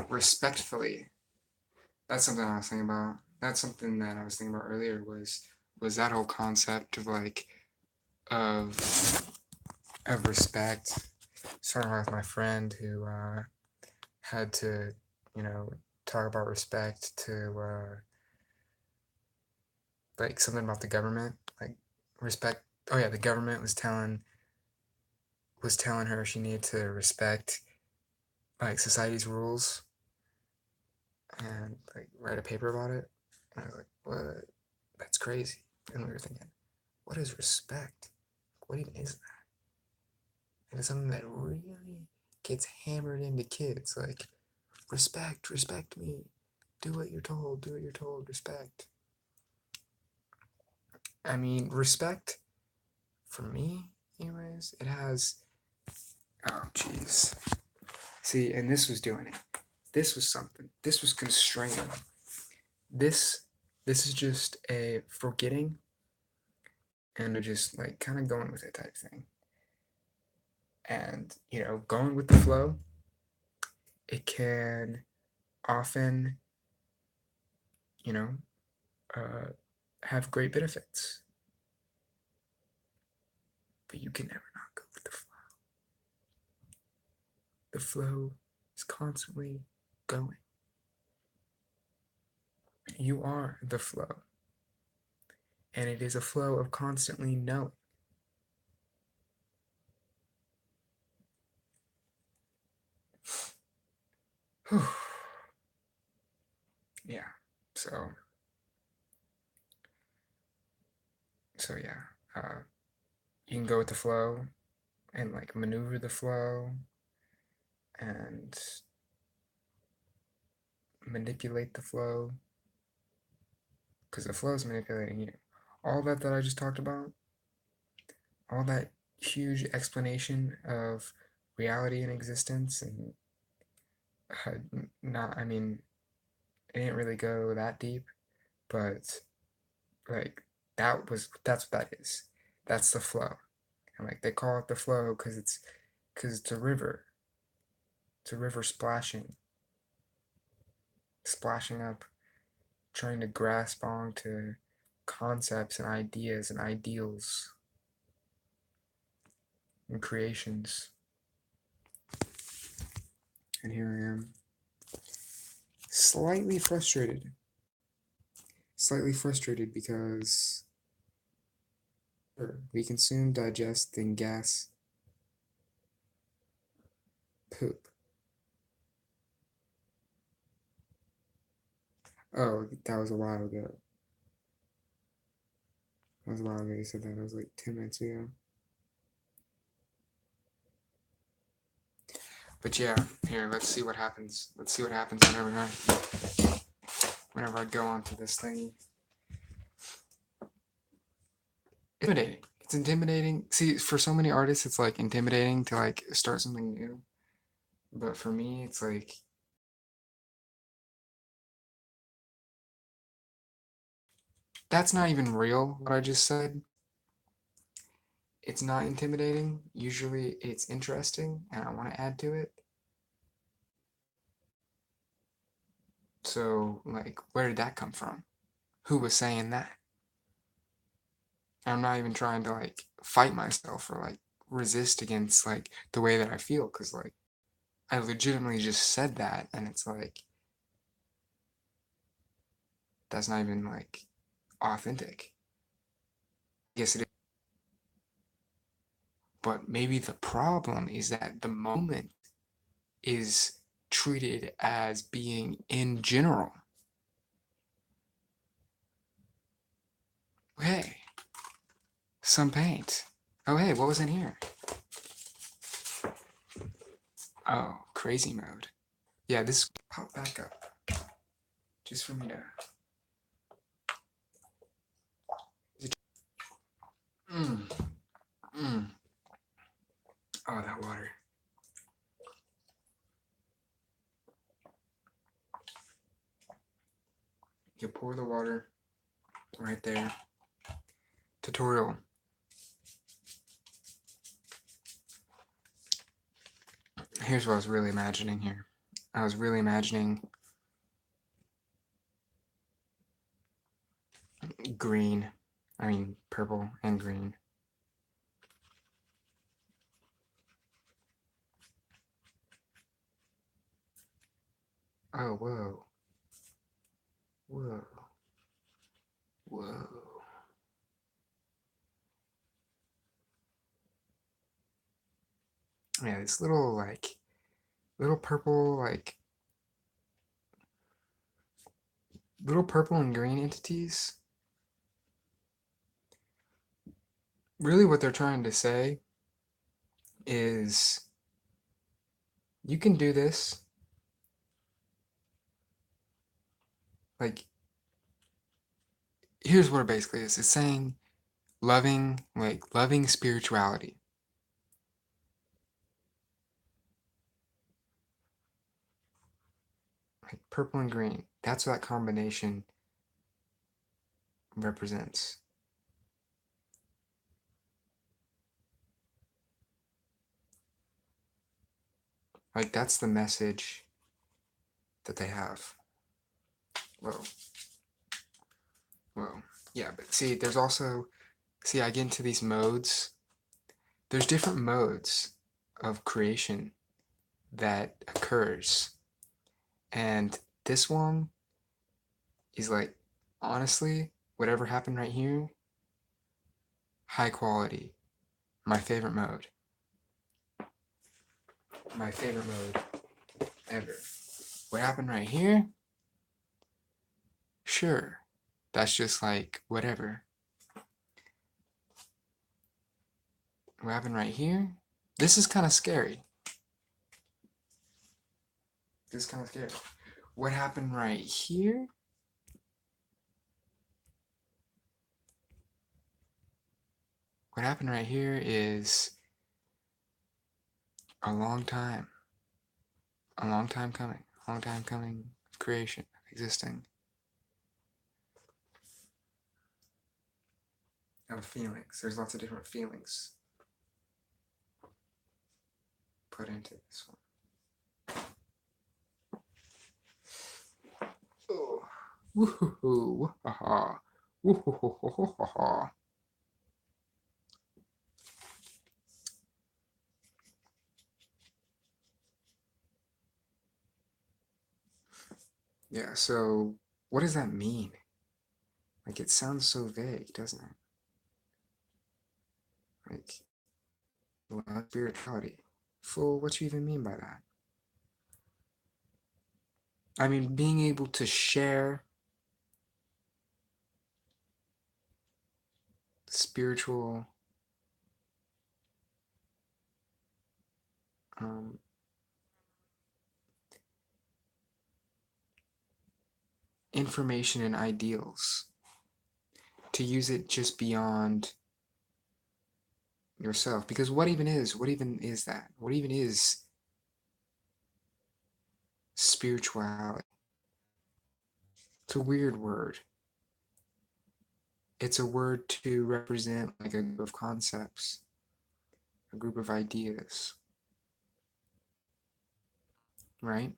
S1: Respectfully. That's something I was thinking about. That's something that I was thinking about earlier was that whole concept of like of of respect. Starting with my friend who had to, you know, talk about respect to like something about the government, like respect. Oh yeah, the government was telling her she needed to respect like society's rules and like write a paper about it. And I was like, what? That's crazy. And we were thinking, what is respect? What even is that? And it's something that really gets hammered into kids. Like, respect, respect me. Do what you're told, do what you're told, respect. I mean, respect, for me, anyways, it has. Oh, jeez. See, and this was doing it. This was something. This was constraining. This, this is just a forgetting and a just like kind of going with it type thing. And going with the flow, it can often, you know, uh, have great benefits, but you can never not go with the flow. The flow is constantly going. You are the flow, and it is a flow of constantly knowing. Yeah. So yeah. You can go with the flow and like maneuver the flow and manipulate the flow because the flow is manipulating you. All that I just talked about, all that huge explanation of reality and existence, and not, I mean, it didn't really go that deep, but like that's what that is. That's the flow. And like they call it the flow because it's a river. It's a river splashing up, trying to grasp onto concepts and ideas and ideals and creations. And here I am, slightly frustrated. Slightly frustrated because we consume, digest, and gas poop. Oh, that was a while ago. That was a while ago you said that. That was like 10 minutes ago. But yeah, here, let's see what happens. Let's see what happens whenever I go onto this thing. Intimidating. It's intimidating. See, for so many artists, it's like intimidating to like start something new. But for me, it's like that's not even real, what I just said. It's not intimidating. Usually it's interesting and I want to add to it. So, like, where did that come from? Who was saying that? I'm not even trying to like fight myself or like resist against like the way that I feel because like I legitimately just said that and it's like that's not even like authentic. I guess it is. But maybe the problem is that the moment is treated as being in general. Hey, some paint. Oh, hey, what was in here? Oh, crazy mode. Yeah, this pop back up just for me to. Mm, mm. Oh, that water. You pour the water right there. Tutorial. Here's what I was really imagining here. I was really imagining green. I mean, purple and green. Oh, whoa. Whoa. Whoa. Yeah, this little, like, little purple, like, little purple and green entities. Really, what they're trying to say is you can do this. Like, here's what it basically is it's saying loving, like, loving spirituality. Like, purple and green. That's what that combination represents. Like, that's the message that they have. Whoa. Whoa. Yeah, but see, there's also, see, I get into these modes. There's different modes of creation that occurs. And this one is like, honestly, whatever happened right here, high quality. My favorite mode. My favorite mode ever. What happened right here? Sure. That's just like, whatever. What happened right here? This is kind of scary. This is kind of scary. What happened right here? What happened right here is a long time. A long time coming. A long time coming of creation, existing. Of feelings. There's lots of different feelings put into this one. Oh. Woohoo. Wahaha. Ooh, ho, ho, ho, ho, ho, ho. Yeah, so what does that mean? Like, it sounds so vague, doesn't it? Like, well, spirituality. Fool, what you even mean by that? I mean, being able to share spiritual um, information and ideals, to use it just beyond yourself. Because what even is that? What even is spirituality? It's a weird word. It's a word to represent like a group of concepts, a group of ideas, right?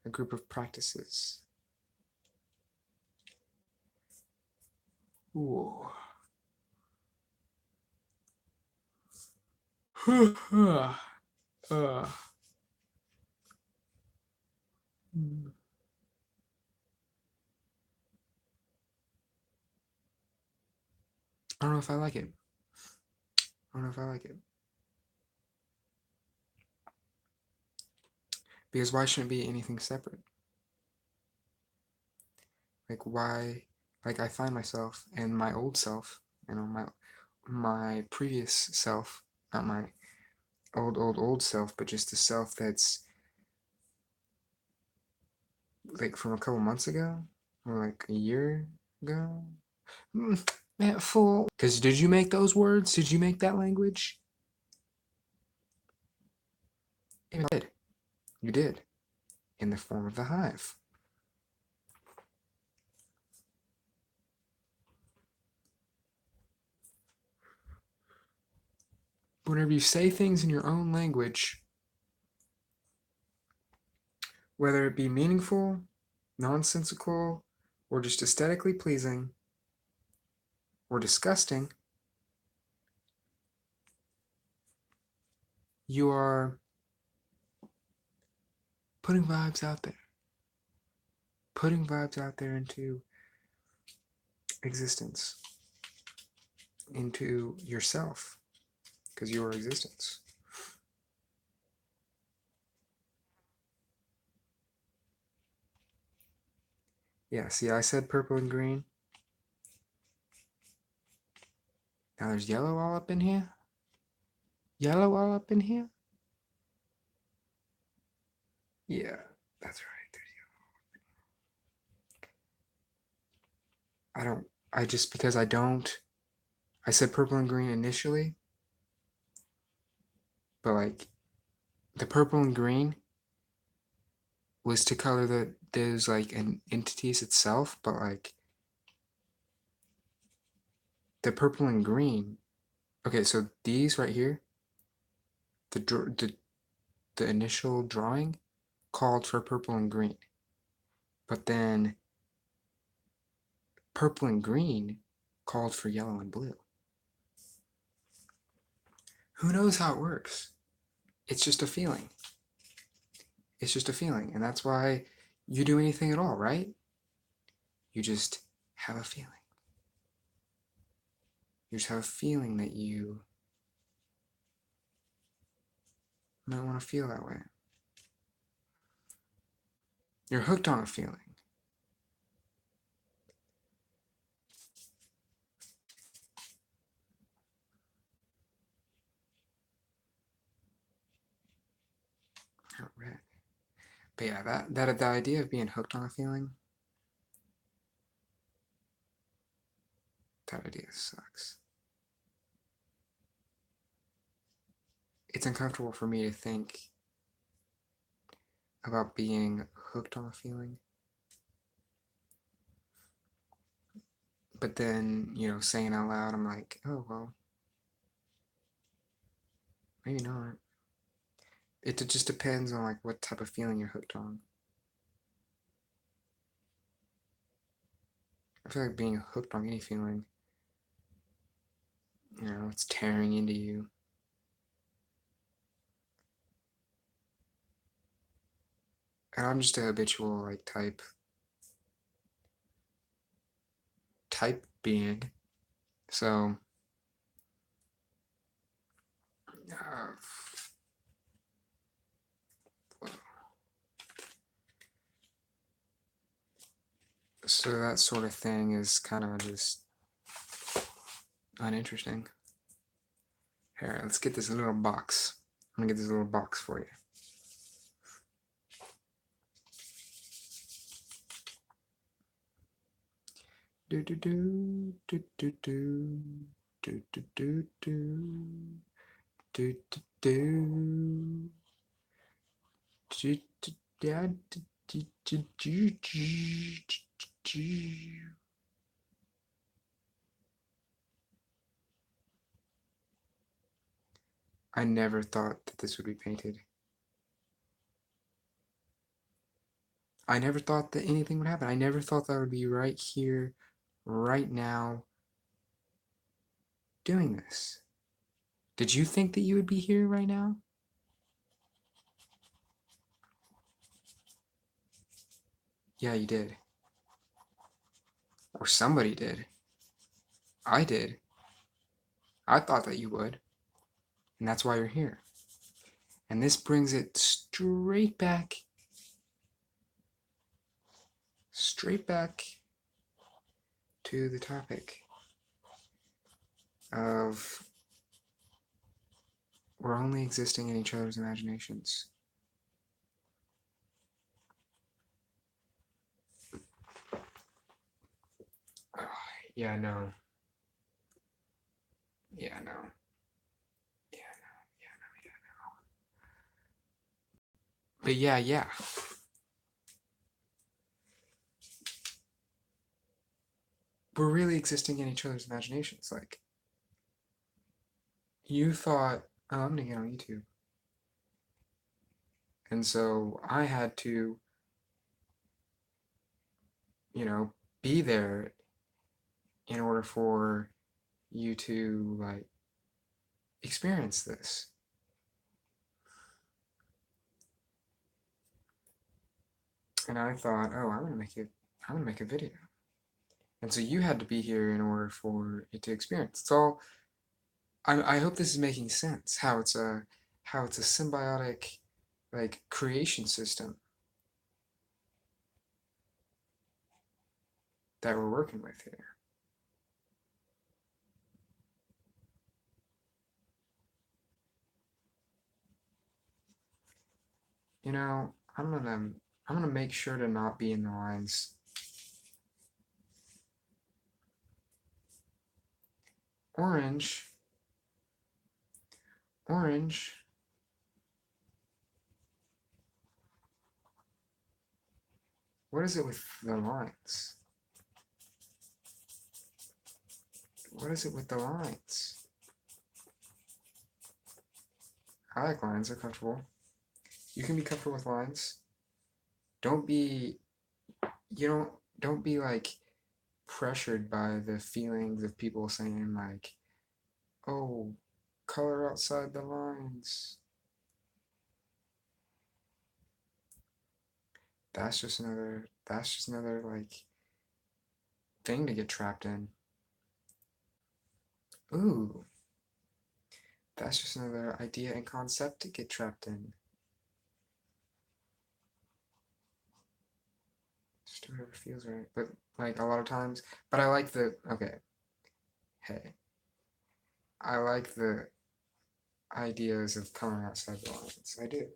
S1: A group of practices. Ooh. uh, I don't know if I like it. I don't know if I like it. Because why shouldn't it be anything separate? Like why? Like I find myself and my old self, my previous self, not my old self, but just the self that's like from a couple months ago or like a year ago. Man, fool. Because did you make those words? Did you make that language? You did. You did. In the form of the hive. Whenever you say things in your own language, whether it be meaningful, nonsensical, or just aesthetically pleasing, or disgusting, you are putting vibes out there. Putting vibes out there into existence, into yourself, because you are existence. Yeah, see, I said purple and green. Now there's yellow all up in here. Yellow all up in here? Yeah, that's right. I don't, I just, because I don't, I said purple and green initially, but like the purple and green was to color those like entities itself, but like the purple and green. Okay, so these right here, the the initial drawing called for purple and green, but then purple and green called for yellow and blue. Who knows how it works? It's just a feeling. It's just a feeling, and that's why you do anything at all, right? You just have a feeling. You just have a feeling that you might want to feel that way. You're hooked on a feeling. Right. But yeah, that the idea of being hooked on a feeling, that idea sucks. It's uncomfortable for me to think about being hooked on a feeling. But then, saying out loud, I'm like, oh well, maybe not. It just depends on like what type of feeling you're hooked on. feel like being hooked on any feeling. You know, it's tearing into you. And I'm just a habitual like type being. So uh, so that sort of thing is kind of just uninteresting. Here, let's get this little box. I'm gonna get this little box for you. Do do do do do do do do do do do do do. I never thought that this would be painted. I never thought that anything would happen. I never thought that I would be right here, right now, doing this. Did you think that you would be here right now? Yeah, you did. Or somebody did. I did. I thought that you would. And that's why you're here. And this brings it straight back to the topic of we're only existing in each other's imaginations. Oh, yeah, no. Yeah, no. Yeah, no. Yeah, no. Yeah, no. But yeah. We're really existing in each other's imaginations. Like, you thought, oh, I'm gonna get on YouTube. And so I had to, you know, be there in order for you to like experience this. And I thought, oh, I'm gonna make a video. And so you had to be here in order for it to experience. It's all I hope this is making sense. How it's a symbiotic like creation system that we're working with here. You know, I'm gonna make sure to not be in the lines. Orange, orange. What is it with the lines? What is it with the lines? I like lines, they're comfortable. You can be comfortable with lines. Don't be you don't be like pressured by the feelings of people saying like, oh, color outside the lines. That's just another like thing to get trapped in. Ooh, that's just another idea and concept to get trapped in. Just do whatever feels right. But like a lot of times, but I like the okay, hey. I like the ideas of coloring outside the lines. I do.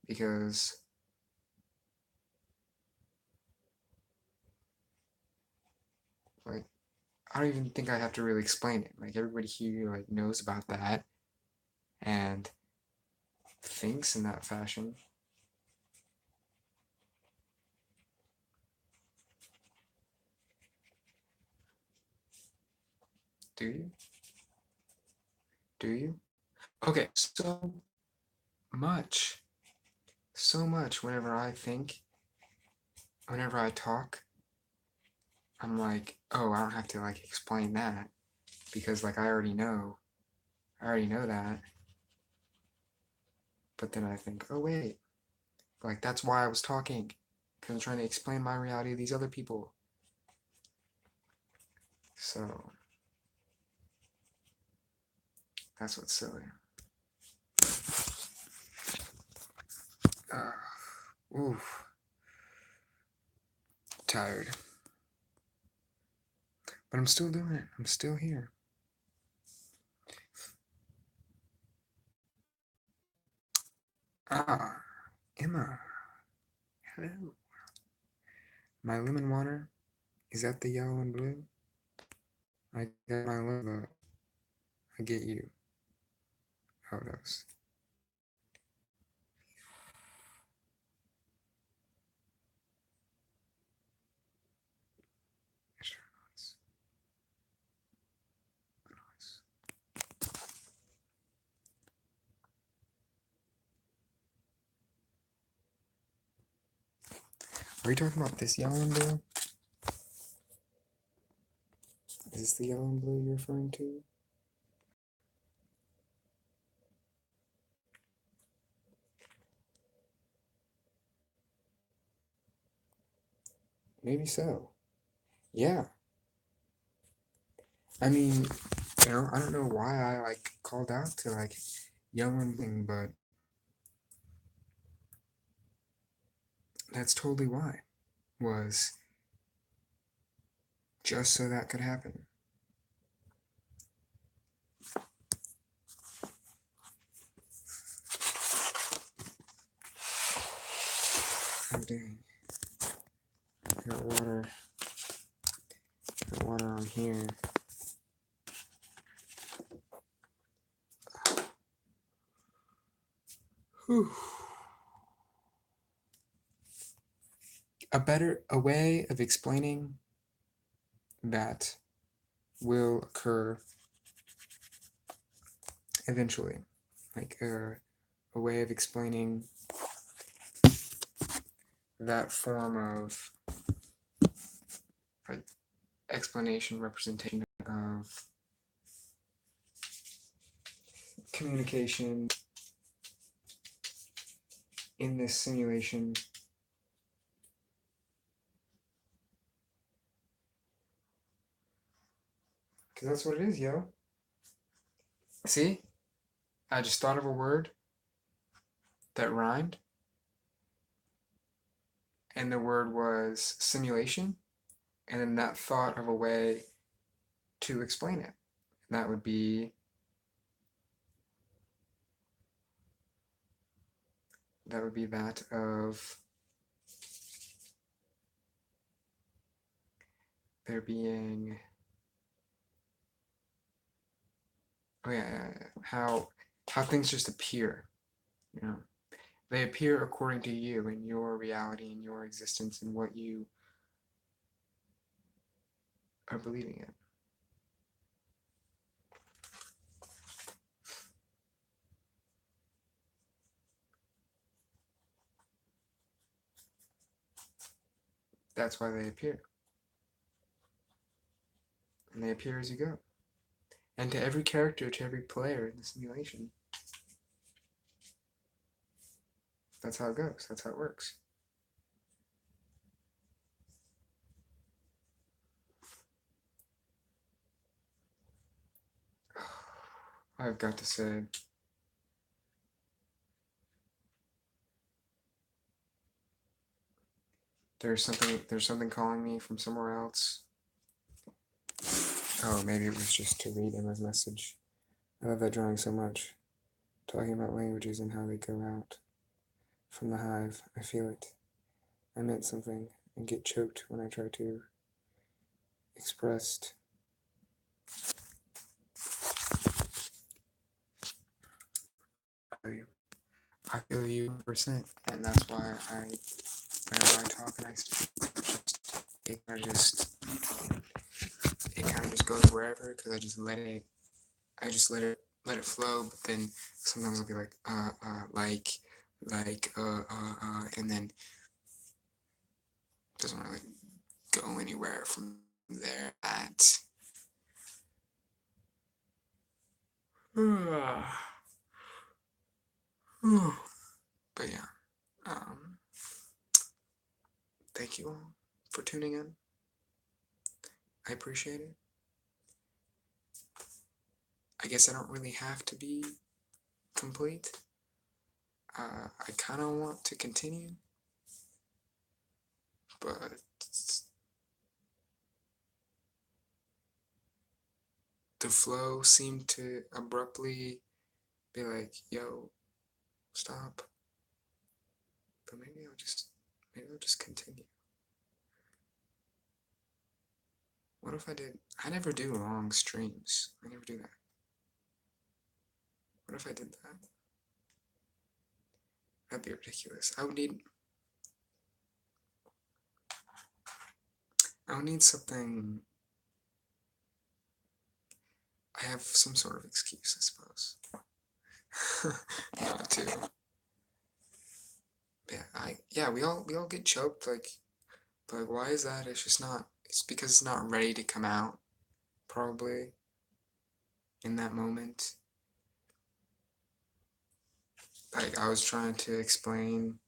S1: Because like I don't even think I have to really explain it. Like everybody here like knows about that and thinks in that fashion. Do you? Do you? Okay, much, so much whenever I think, whenever I talk, I'm like, oh, I don't have to like explain that because like I already know that. But then I think, oh wait, like that's why I was talking, because I'm trying to explain my reality to these other people. So that's what's silly. Oof, tired, but I'm still doing it. I'm still here. Ah, Emma, hello. My lemon water, is that the yellow and blue? I got my lemon. I get you. How those? Are you talking about this yellow and blue? Is this the yellow and blue you're referring to? Maybe so. Yeah. I mean, I don't know why I like called out to like yellow and blue, but that's totally why. Was just so that could happen. Oh dang. I got water. Got water on here. Whew. A way of explaining that will occur eventually. Like a way of explaining that form of like explanation, representation of communication in this simulation. Because that's what it is, yo. See? I just thought of a word that rhymed, and the word was simulation, and then that thought of a way to explain it. And that would be that of there being how things just appear, you know. They appear according to you and your reality and your existence and what you are believing in. That's why they appear. And they appear as you go. And to every character, to every player in the simulation. That's how it goes. That's how it works. I've got to say, there's something calling me from somewhere else. Oh, maybe it was just to read Emma's message. I love that drawing so much. Talking about languages and how they go out from the hive. I feel it. I meant something and get choked when I try to express. I feel you 100%, and that's why whenever I talk and I speak, it kind of just goes wherever because I just let it flow. But then sometimes I'll be like and then it doesn't really go anywhere from there at. But yeah, um, thank you all for tuning in. I appreciate it. I guess I don't really have to be complete. I kind of want to continue, but the flow seemed to abruptly be like, yo, stop. But maybe I'll just continue. What if I did? I never do long streams. I never do that. What if I did that? That'd be ridiculous. I would need something. I have some sort of excuse, I suppose. Not to. Yeah, we all get choked, but like, why is that? It's just not. It's because it's not ready to come out, probably, in that moment. Like, I was trying to explain,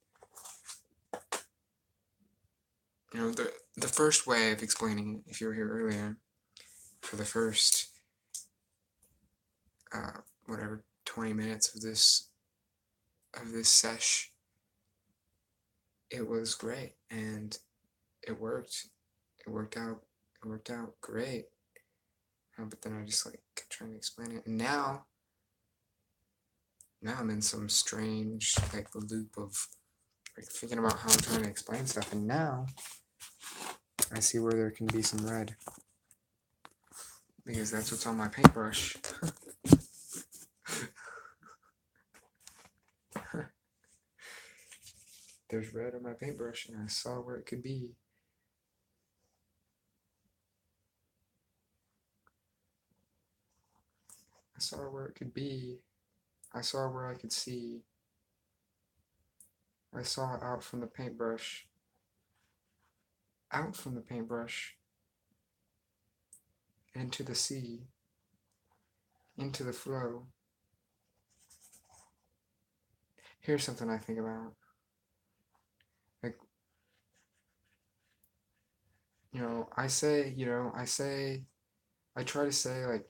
S1: the first way of explaining it, if you were here earlier, for the first, whatever, 20 minutes of this sesh, it was great, and it worked. It worked out. It worked out great. But then I just like kept trying to explain it, and now I'm in some strange like loop of like thinking about how I'm trying to explain stuff, and now I see where there can be some red because that's what's on my paintbrush. There's red on my paintbrush, and I saw where it could be. I saw where it could be. I saw where I could see. I saw it out from the paintbrush. Out from the paintbrush. Into the sea. Into the flow. Here's something I think about. Like, I try to say, like,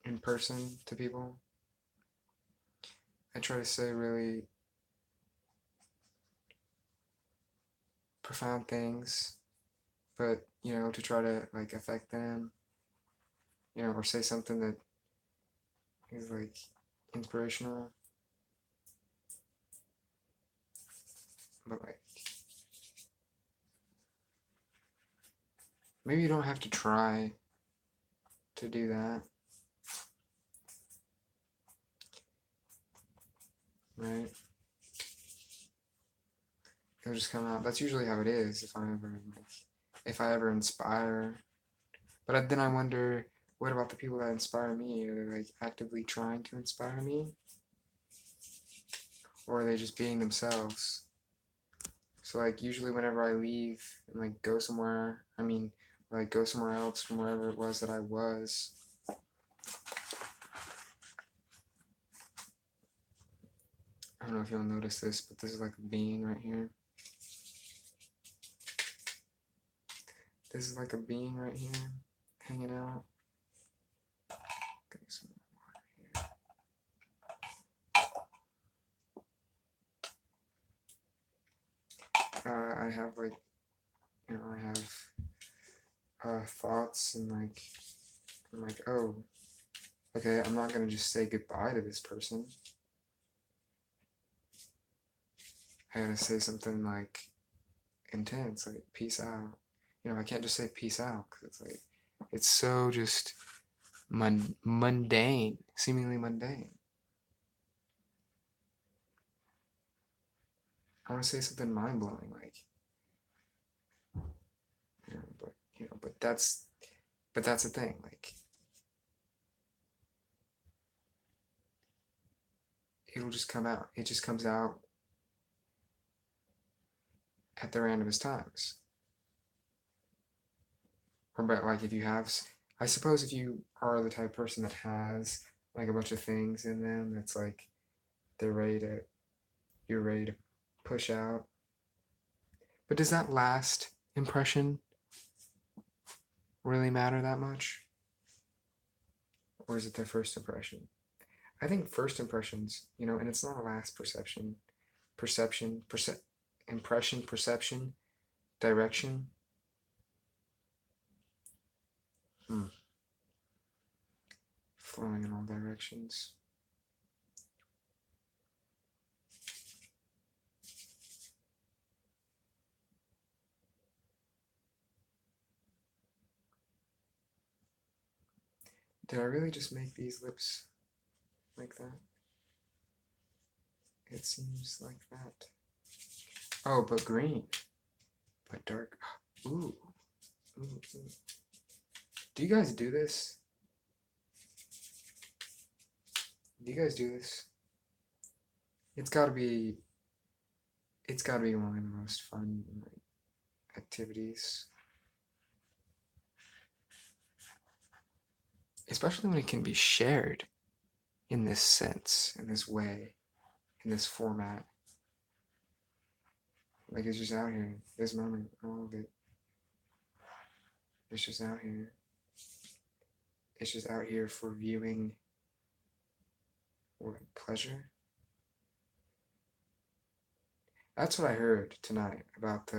S1: in person to people, I try to say really profound things, but, to try to, like, affect them, or say something that is, like, inspirational, but, like, maybe you don't have to try to do that, right? It'll just come out. That's usually how it is if I ever inspire. But then I wonder, what about the people that inspire me? Are they like actively trying to inspire me, or are they just being themselves? So like usually whenever I leave and like go somewhere, like go somewhere else from wherever it was that I was, I don't know if you'll notice this, but this is like a being right here. This is like a being right here, hanging out. Some water here. I have like, I have thoughts and like, I'm like, oh, okay, I'm not gonna just say goodbye to this person. I gotta say something like intense, like peace out. I can't just say peace out because it's like it's so just mundane, seemingly mundane. I want to say something mind blowing, like but that's the thing, like it'll just come out. It just comes out at the randomest times. Or but like if you have, I suppose if you are the type of person that has like a bunch of things in them, that's like they're ready to, you're ready to push out. But does that last impression really matter that much? Or is it the first impression? I think first impressions, and it's not a last perception. Perception, impression, perception, direction. Hmm. Flowing in all directions. Did I really just make these lips like that? It seems like that. Oh, but green. But dark. Ooh. Ooh, ooh. Do you guys do this? Do you guys do this? It's gotta be it's gotta be one of the most fun activities. Especially when it can be shared in this sense, in this way, in this format. Like it's just out here. This moment, all of it. It's just out here. It's just out here for viewing or pleasure. That's what I heard tonight about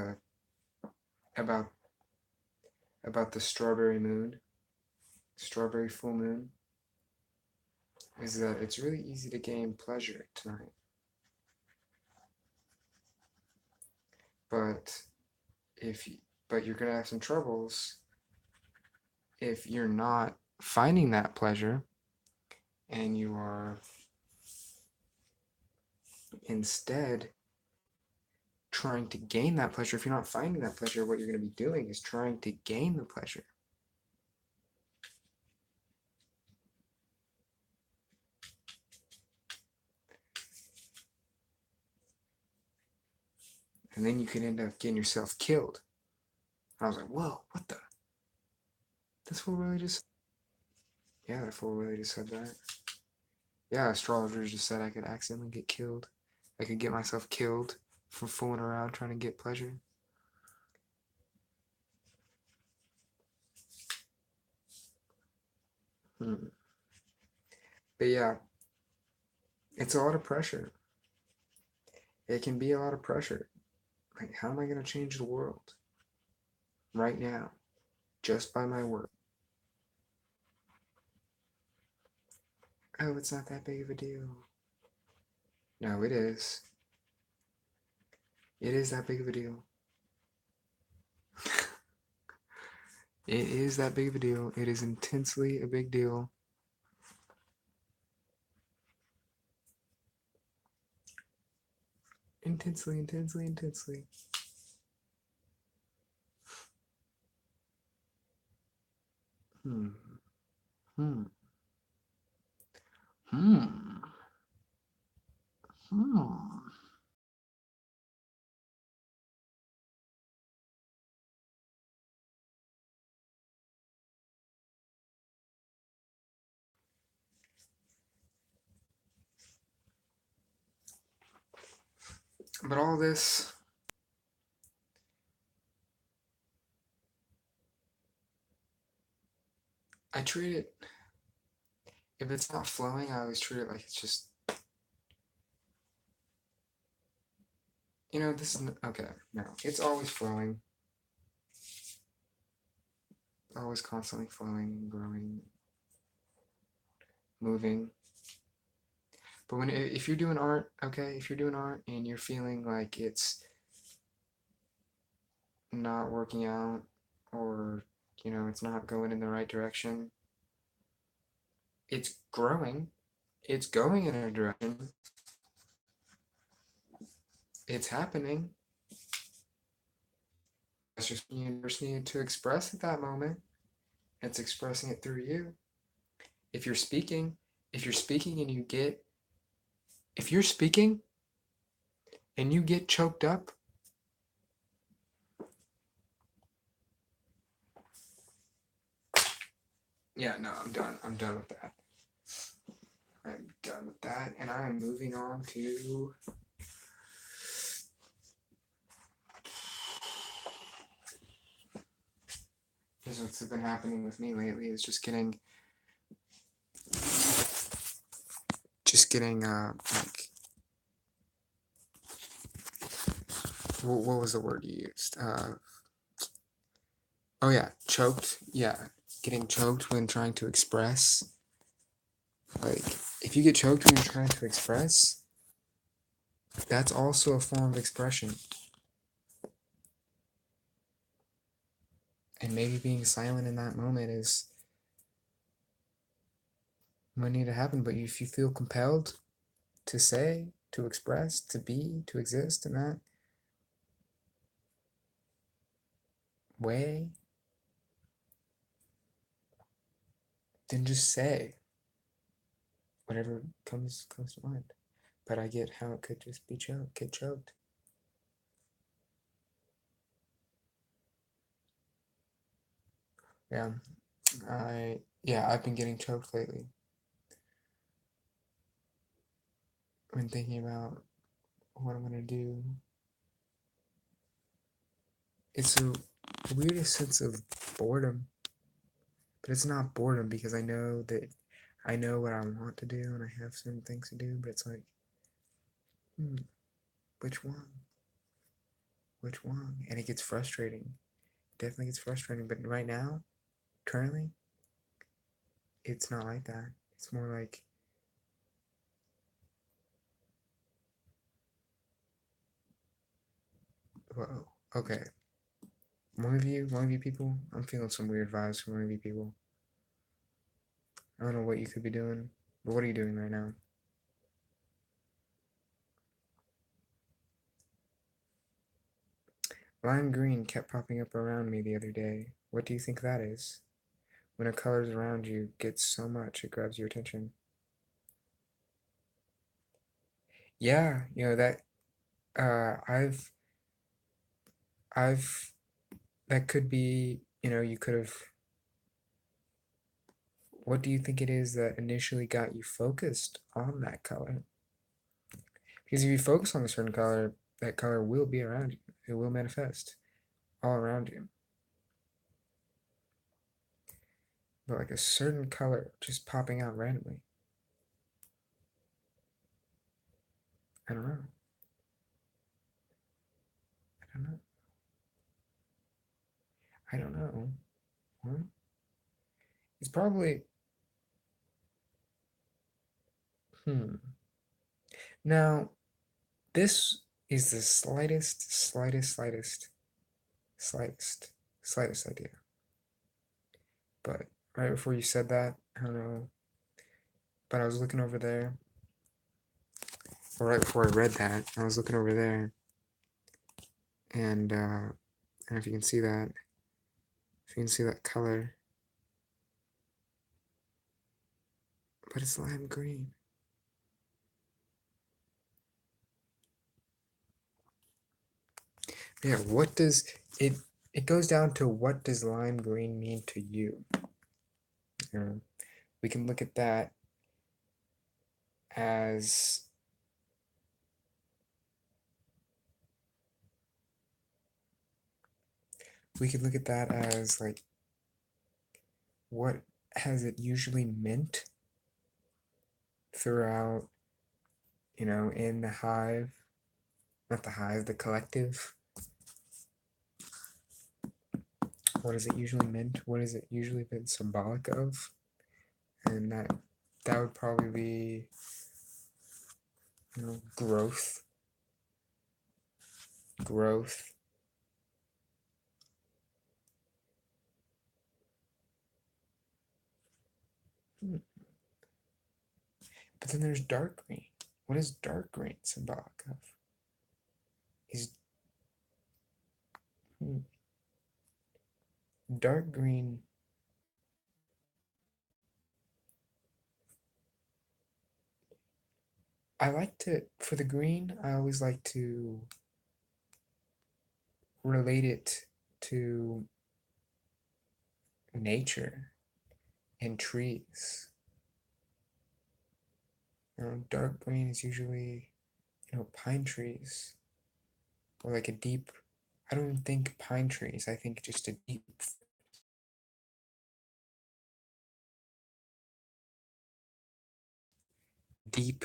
S1: about the strawberry moon, strawberry full moon, is that it's really easy to gain pleasure tonight. But if but you're gonna have some troubles if you're not finding that pleasure and you are instead trying to gain that pleasure. If you're not finding that pleasure, what you're going to be doing is trying to gain the pleasure. And then you can end up getting yourself killed. And I was like, whoa, what the? This fool really just. Yeah, that fool really just said that. Yeah, astrologers just said I could accidentally get killed. I could get myself killed from fooling around trying to get pleasure. Hmm. But yeah, it's a lot of pressure. It can be a lot of pressure. Like, how am I going to change the world right now just by my work? Oh, it's not that big of a deal. No, it is. It is that big of a deal. It is that big of a deal. It is intensely a big deal. Intensely, intensely, intensely. Hmm. Hmm. Hmm. Hmm. But all this, I treat it, if it's not flowing, I always treat it like it's just, this is, okay, no, it's always flowing, always constantly flowing, growing, moving. But if you're doing art, okay, if you're doing art and you're feeling like it's not working out or, it's not going in the right direction, it's growing, it's going in a direction, it's happening. That's just you just need to express at that moment. It's expressing it through you. If you're speaking, if you're speaking and you get, if you're speaking and you get choked up, Yeah, no, I'm done. I'm done with that. I'm done with that, and I am moving on to. This is what's been happening with me lately is just getting like what was the word you used? Oh yeah, choked. Yeah, getting choked when trying to express. Like if you get choked when you're trying to express, that's also a form of expression. And maybe being silent in that moment is what need to happen. But if you feel compelled to say, to express, to be, to exist in that way, then just say whatever comes to mind. But I get how it could just be choked, get choked. Yeah, I've been getting choked lately. I've been thinking about what I'm gonna do. It's a weirdest sense of boredom, but it's not boredom because I know what I want to do and I have certain things to do. But it's like, hmm, which one? Which one? And it gets frustrating. Definitely gets frustrating. But right now, currently, it's not like that. It's more like, whoa, okay. One of you people, I'm feeling some weird vibes from one of you people. I don't know what you could be doing, but what are you doing right now? Lime green kept popping up around me the other day. What do you think that is? When a colors around you gets so much, it grabs your attention. Yeah, that I've that could be, you could have. What do you think it is that initially got you focused on that color? Because if you focus on a certain color, that color will be around you. It will manifest all around you. But like a certain color just popping out randomly. I don't know. I don't know. I don't know. Huh? It's probably hmm. Now, this is the slightest, slightest idea. But right before you said that, I don't know. But I was looking over there, or right before I read that, I was looking over there, and I don't know if you can see that. If you can see that color, but it's lime green. Yeah, what does it? It goes down to what does lime green mean to you? We can look at that as we could look at that as like what has it usually meant throughout, in the hive, not the hive, the collective. What has it usually meant? What has it usually been symbolic of? And that would probably be, growth, growth. Hmm. But then there's dark green. What is dark green symbolic of? Is hmm, dark green. I like to, for the green, I always like to relate it to nature and trees. Dark green is usually, pine trees, or like a deep, I don't even think pine trees, I think just a deep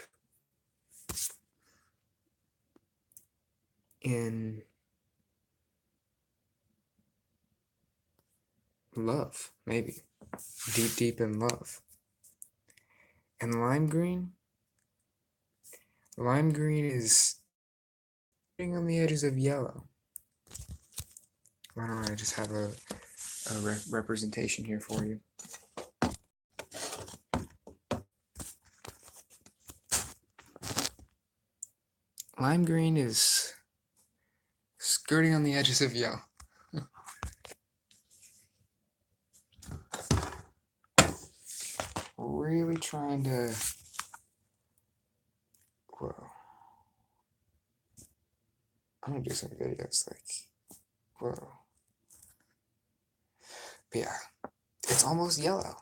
S1: in love, maybe. Deep in love. And lime green is on the edges of yellow. Why don't I just have a representation here for you? Lime green is skirting on the edges of yellow. Really trying to, whoa. I'm gonna do some videos like, whoa. But yeah, it's almost yellow.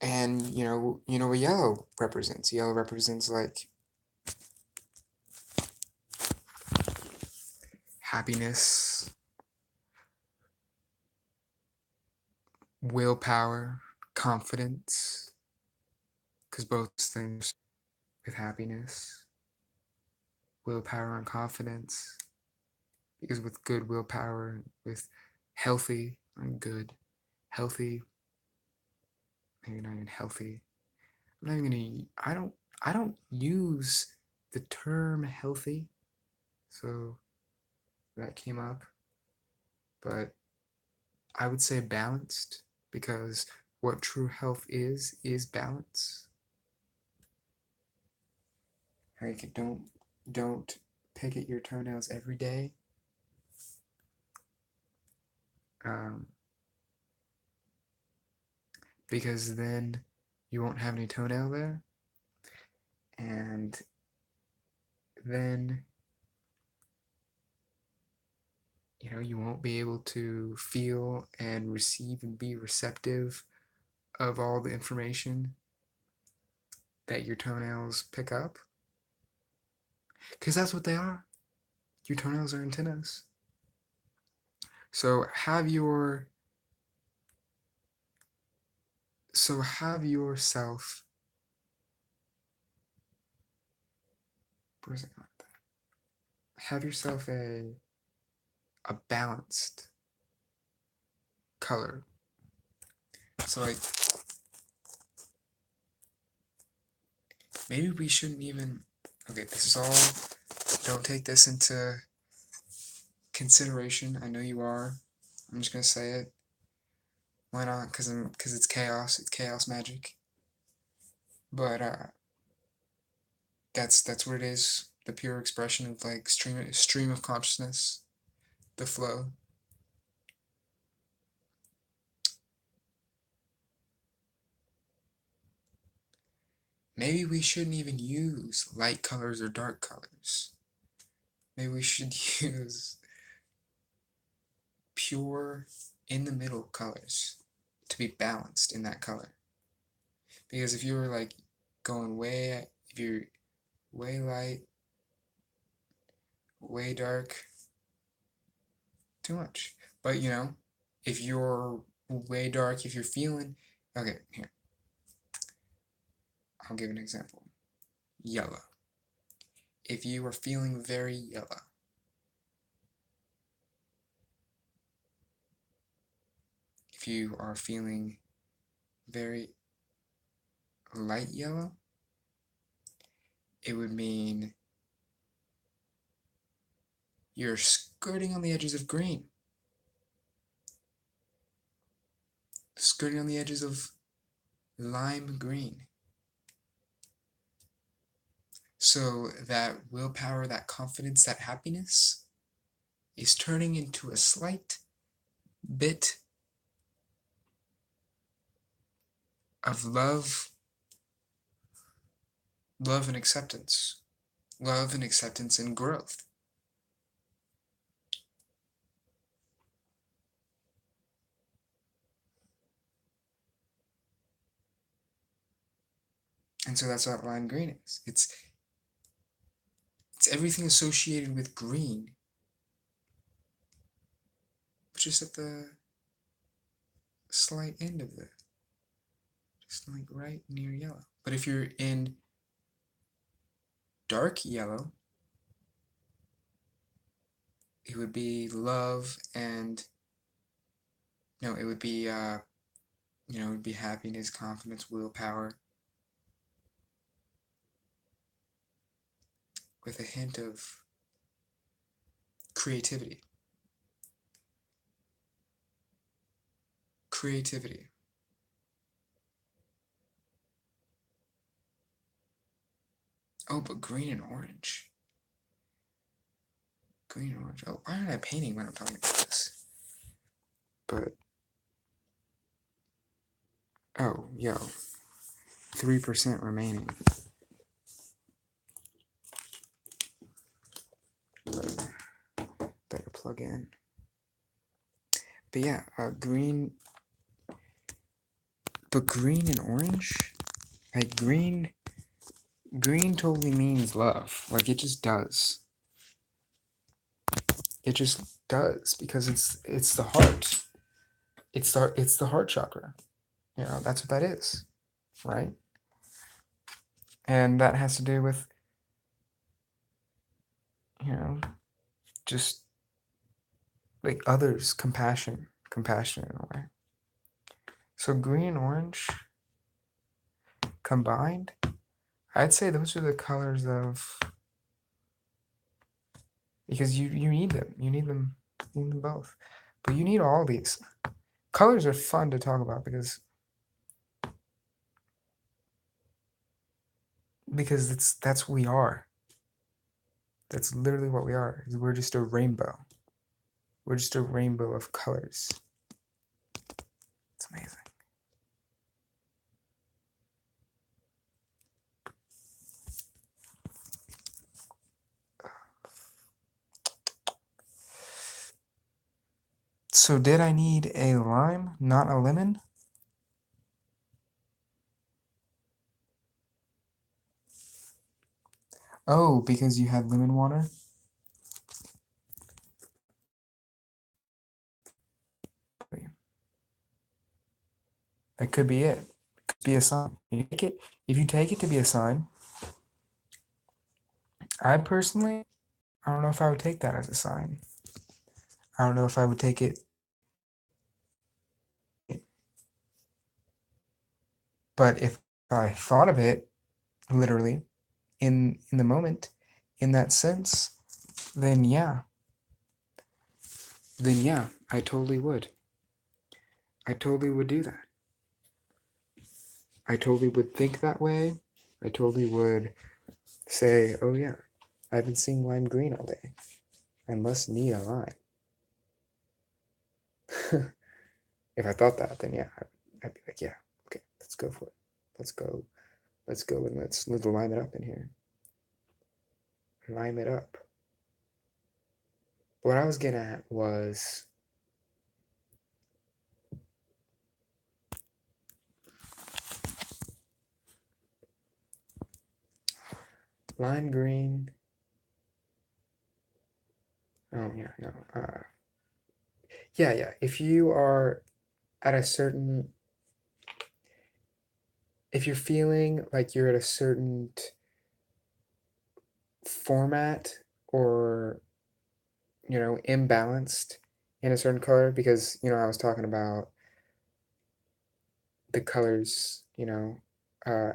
S1: And you know what yellow represents? Yellow represents like happiness, willpower, confidence, because both things with happiness, willpower, and confidence. Because with good willpower, with healthy and good, healthy, maybe not even healthy. I'm not even gonna. I don't use the term healthy, so that came up. But I would say balanced because what true health is balance. Like don't pick at your toenails every day. Um, because then you won't have any toenail there, and then you won't be able to feel and receive and be receptive of all the information that your toenails pick up, because that's what they are. Your toenails are antennas. So have yourself, where's it going? Have yourself a balanced color. So like maybe we shouldn't even, okay, this is all, don't take this into consideration. I know you are. I'm just gonna say it. Why not? Because it's chaos. It's chaos magic. But that's what it is. The pure expression of like stream of consciousness, the flow. Maybe we shouldn't even use light colors or dark colors. Maybe we should use pure in the middle colors to be balanced in that color. Because if you were like going if you're way light, way dark, too much. But if you're way dark, if you're feeling, okay, here, I'll give an example. Yellow. If you are feeling very yellow, if you are feeling very light yellow, it would mean you're skirting on the edges of green, skirting on the edges of lime green. So that willpower, that confidence, that happiness is turning into a slight bit of love and acceptance, and growth. And so that's what lime green is. It's everything associated with green, but just at the slight end of the, just like right near yellow. But if you're in dark yellow, it would be love and no, it would be it would be happiness, confidence, willpower, with a hint of creativity. Creativity. Oh, but green and orange. Green and orange. Oh, why aren't I painting when I'm talking about this? But oh, yo, 3% remaining. Better plug in. But yeah, green. But green and orange, like green totally means love. Like it just does. It just does because it's the heart. It's the heart chakra. That's what that is, right? And that has to do with you know just like others, compassion in a way. So green and orange combined, I'd say those are the colors of because you need them. You need them both. But you need all these. Colors are fun to talk about because that's who we are. That's literally what we are. We're just a rainbow. We're just a rainbow of colors. It's amazing. So did I need a lime, not a lemon? Oh, because you had lemon water? That could be it. It could be a sign. If you take it to be a sign, I personally, I don't know if I would take that as a sign. I don't know if I would take it. But if I thought of it literally in the moment, in that sense, then yeah. Then yeah, I totally would. I totally would do that. I totally would think that way. I totally would say, oh yeah, I've been seeing lime green all day. I must need a lime. If I thought that, then yeah, I'd be like, yeah, okay, let's go for it. Let's go. Let's go and let's lime it up in here. Lime it up. What I was getting at was lime green. Oh yeah, no. Yeah. If you are at a certain, if you're feeling like you're at a certain format or imbalanced in a certain color, because I was talking about the colors, uh,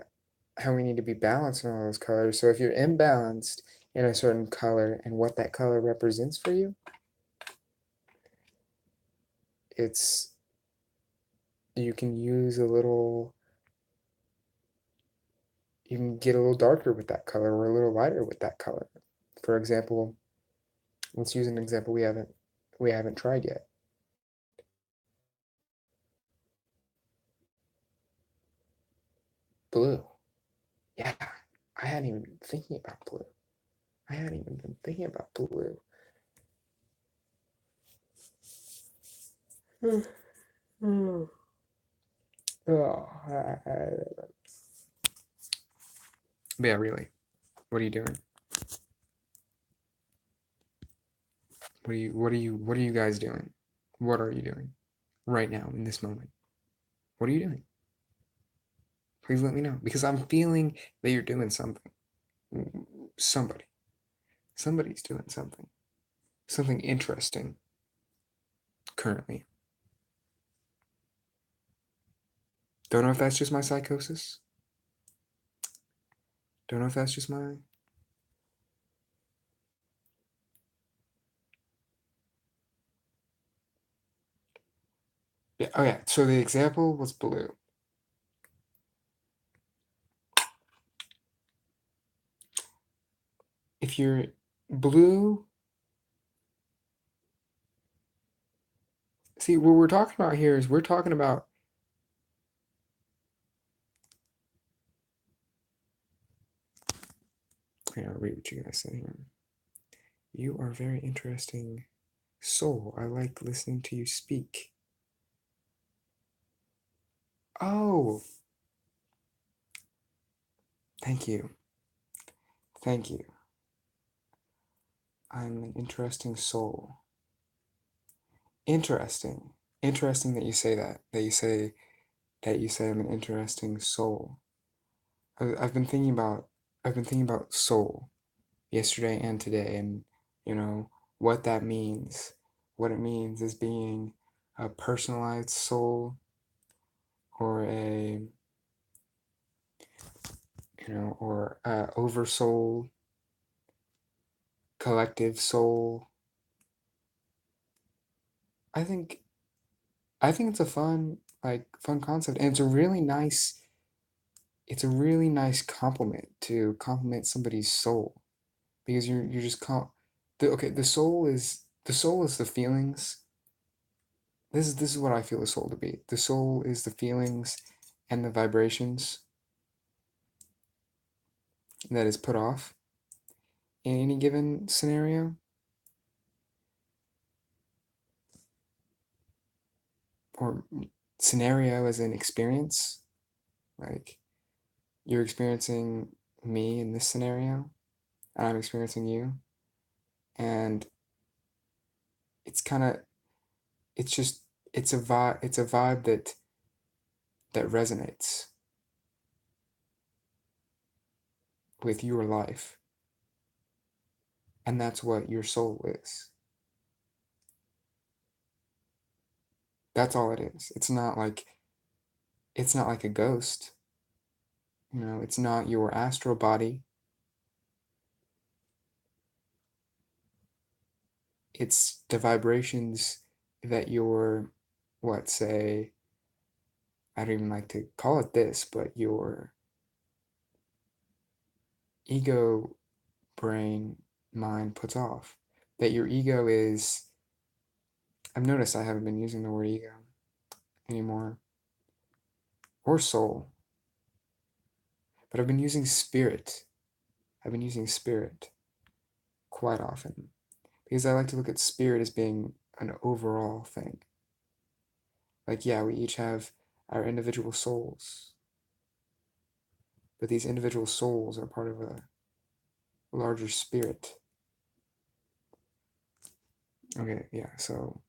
S1: how we need to be balanced in all those colors. So if you're imbalanced in a certain color and what that color represents for you, it's you can use a little you can get a little darker with that color or a little lighter with that color. For example, let's use an example we haven't tried yet. Blue. Yeah, I hadn't even been thinking about blue. I hadn't even been thinking about blue. Oh, But yeah, really, what are you doing? What are you guys doing? What are you doing right now in this moment? What are you doing? Please let me know because I'm feeling that you're doing something. Somebody, somebody's doing something, something interesting currently. Don't know if that's just my psychosis. Don't know if that's just my. Yeah. Oh yeah. So the example was blue. If you're blue, see what we're talking about here is we're talking about. Yeah, I'll read what you guys say here. You are very interesting soul. I like listening to you speak. Oh, thank you. Thank you. I'm an interesting soul. Interesting. Interesting that you say that. That you say I'm an interesting soul. I've been thinking about soul yesterday and today, and you know what that means. What it means is being a personalized soul or a or a oversoul, collective soul. I think it's a fun concept, and it's a really nice compliment to compliment somebody's soul because you're just okay, the soul is the feelings. This is what I feel the soul to be. The soul is the feelings and the vibrations that is put off in any given scenario or scenario as an experience. Like you're experiencing me in this scenario, and I'm experiencing you, and it's kind of it's just it's a vibe that resonates with your life, and that's what your soul is. That's all it is. It's not like a ghost. It's not your astral body. It's the vibrations that your, what, say, I don't even like to call it this, but your ego brain mind puts off. That your ego is, I've noticed I haven't been using the word ego anymore, or soul, but I've been using spirit. I've been using spirit quite often because I like to look at spirit as being an overall thing. Like, yeah, we each have our individual souls, but these individual souls are part of a larger spirit. Okay, yeah, so,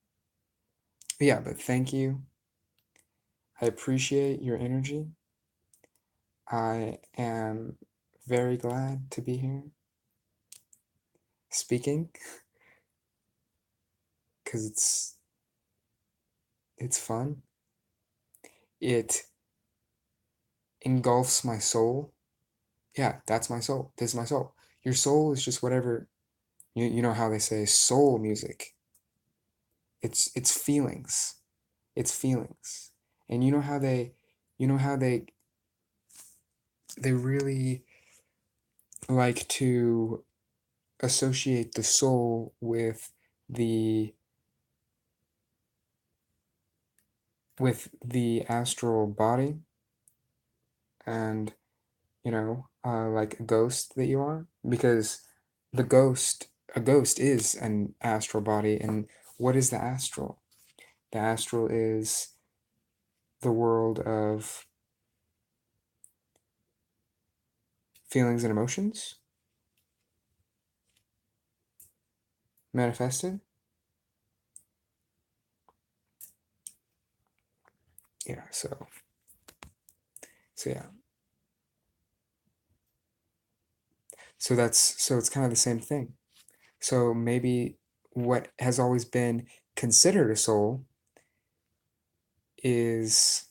S1: yeah, but thank you. I appreciate your energy. I am very glad to be here speaking because it's fun. It engulfs my soul. Yeah, that's my soul. This is my soul. Your soul is just whatever you know how they say soul music. It's feelings. It's feelings. And you know how they really like to associate the soul the with the astral body and like a ghost that you are, because the ghost a ghost is an astral body. And what is the astral? The astral is the world of feelings and emotions manifested. Yeah, so yeah. So it's kind of the same thing. So maybe what has always been considered a soul is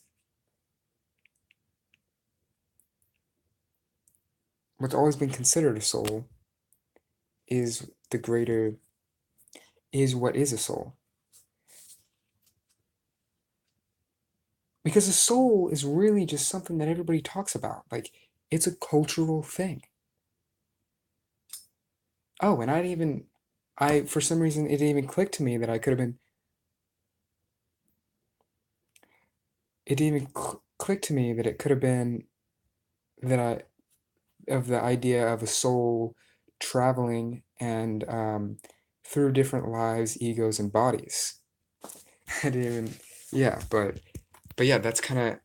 S1: what's always been considered a soul is the greater is what is a soul. Because a soul is really just something that everybody talks about. Like it's a cultural thing. Oh, and I for some reason it didn't even click to me that I could have been it didn't even click to me that it could have been that I of the idea of a soul traveling and through different lives, egos, and bodies. I didn't even, yeah, but yeah, that's kind of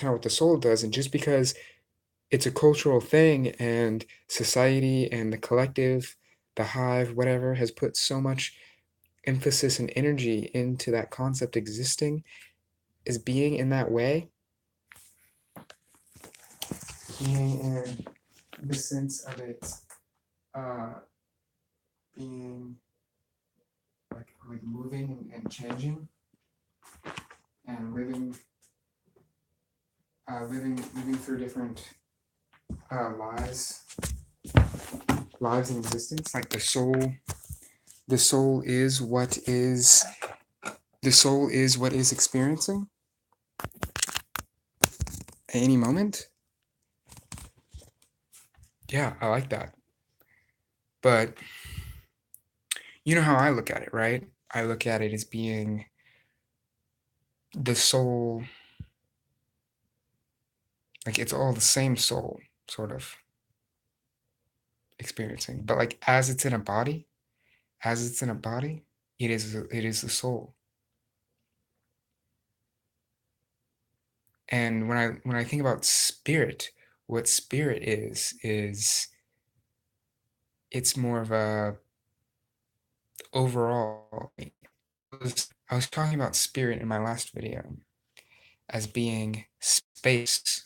S1: what the soul does, and just because it's a cultural thing and society and the collective, the hive, whatever, has put so much emphasis and energy into that concept existing as being in that way, being in the sense of it uh, being like moving and changing and living through different lives in existence. Like the soul is what is the soul is what is experiencing at any moment. Yeah, I like that. But you know how I look at it, right? I look at it as being the soul, like it's all the same soul, sort of experiencing. But like as it's in a body, it is the soul. And when I think about spirit, what spirit is it's more of a overall. I was talking about spirit in my last video as being space.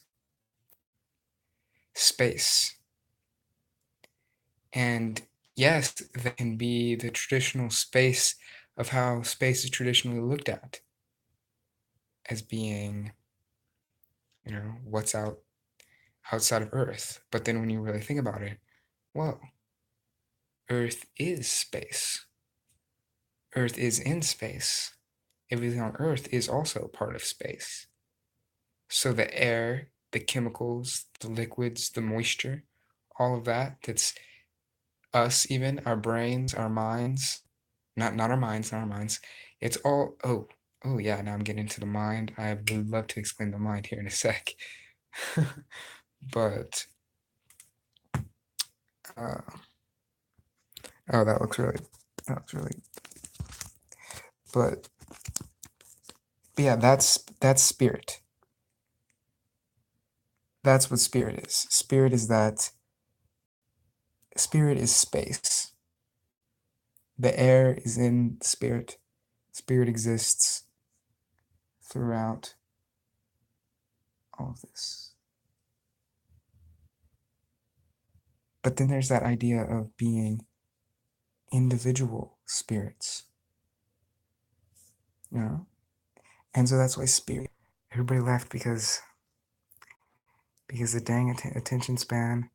S1: And yes, that can be the traditional space of how space is traditionally looked at as being, you know, what's outside of Earth. But then when you really think about it, whoa, Earth is space. Earth is in space. Everything on Earth is also part of space. So the air, the chemicals, the liquids, the moisture, all of that, that's us even, our brains, our minds, not our minds, not our minds. It's all oh yeah, now I'm getting into the mind. I would love to explain the mind here in a sec. But uh, oh that looks really but yeah, that's spirit. That's what spirit is. Spirit is space. The air is in spirit. Spirit exists throughout all of this. But then there's that idea of being individual spirits, you know? And so that's why spirit, everybody left because the dang attention span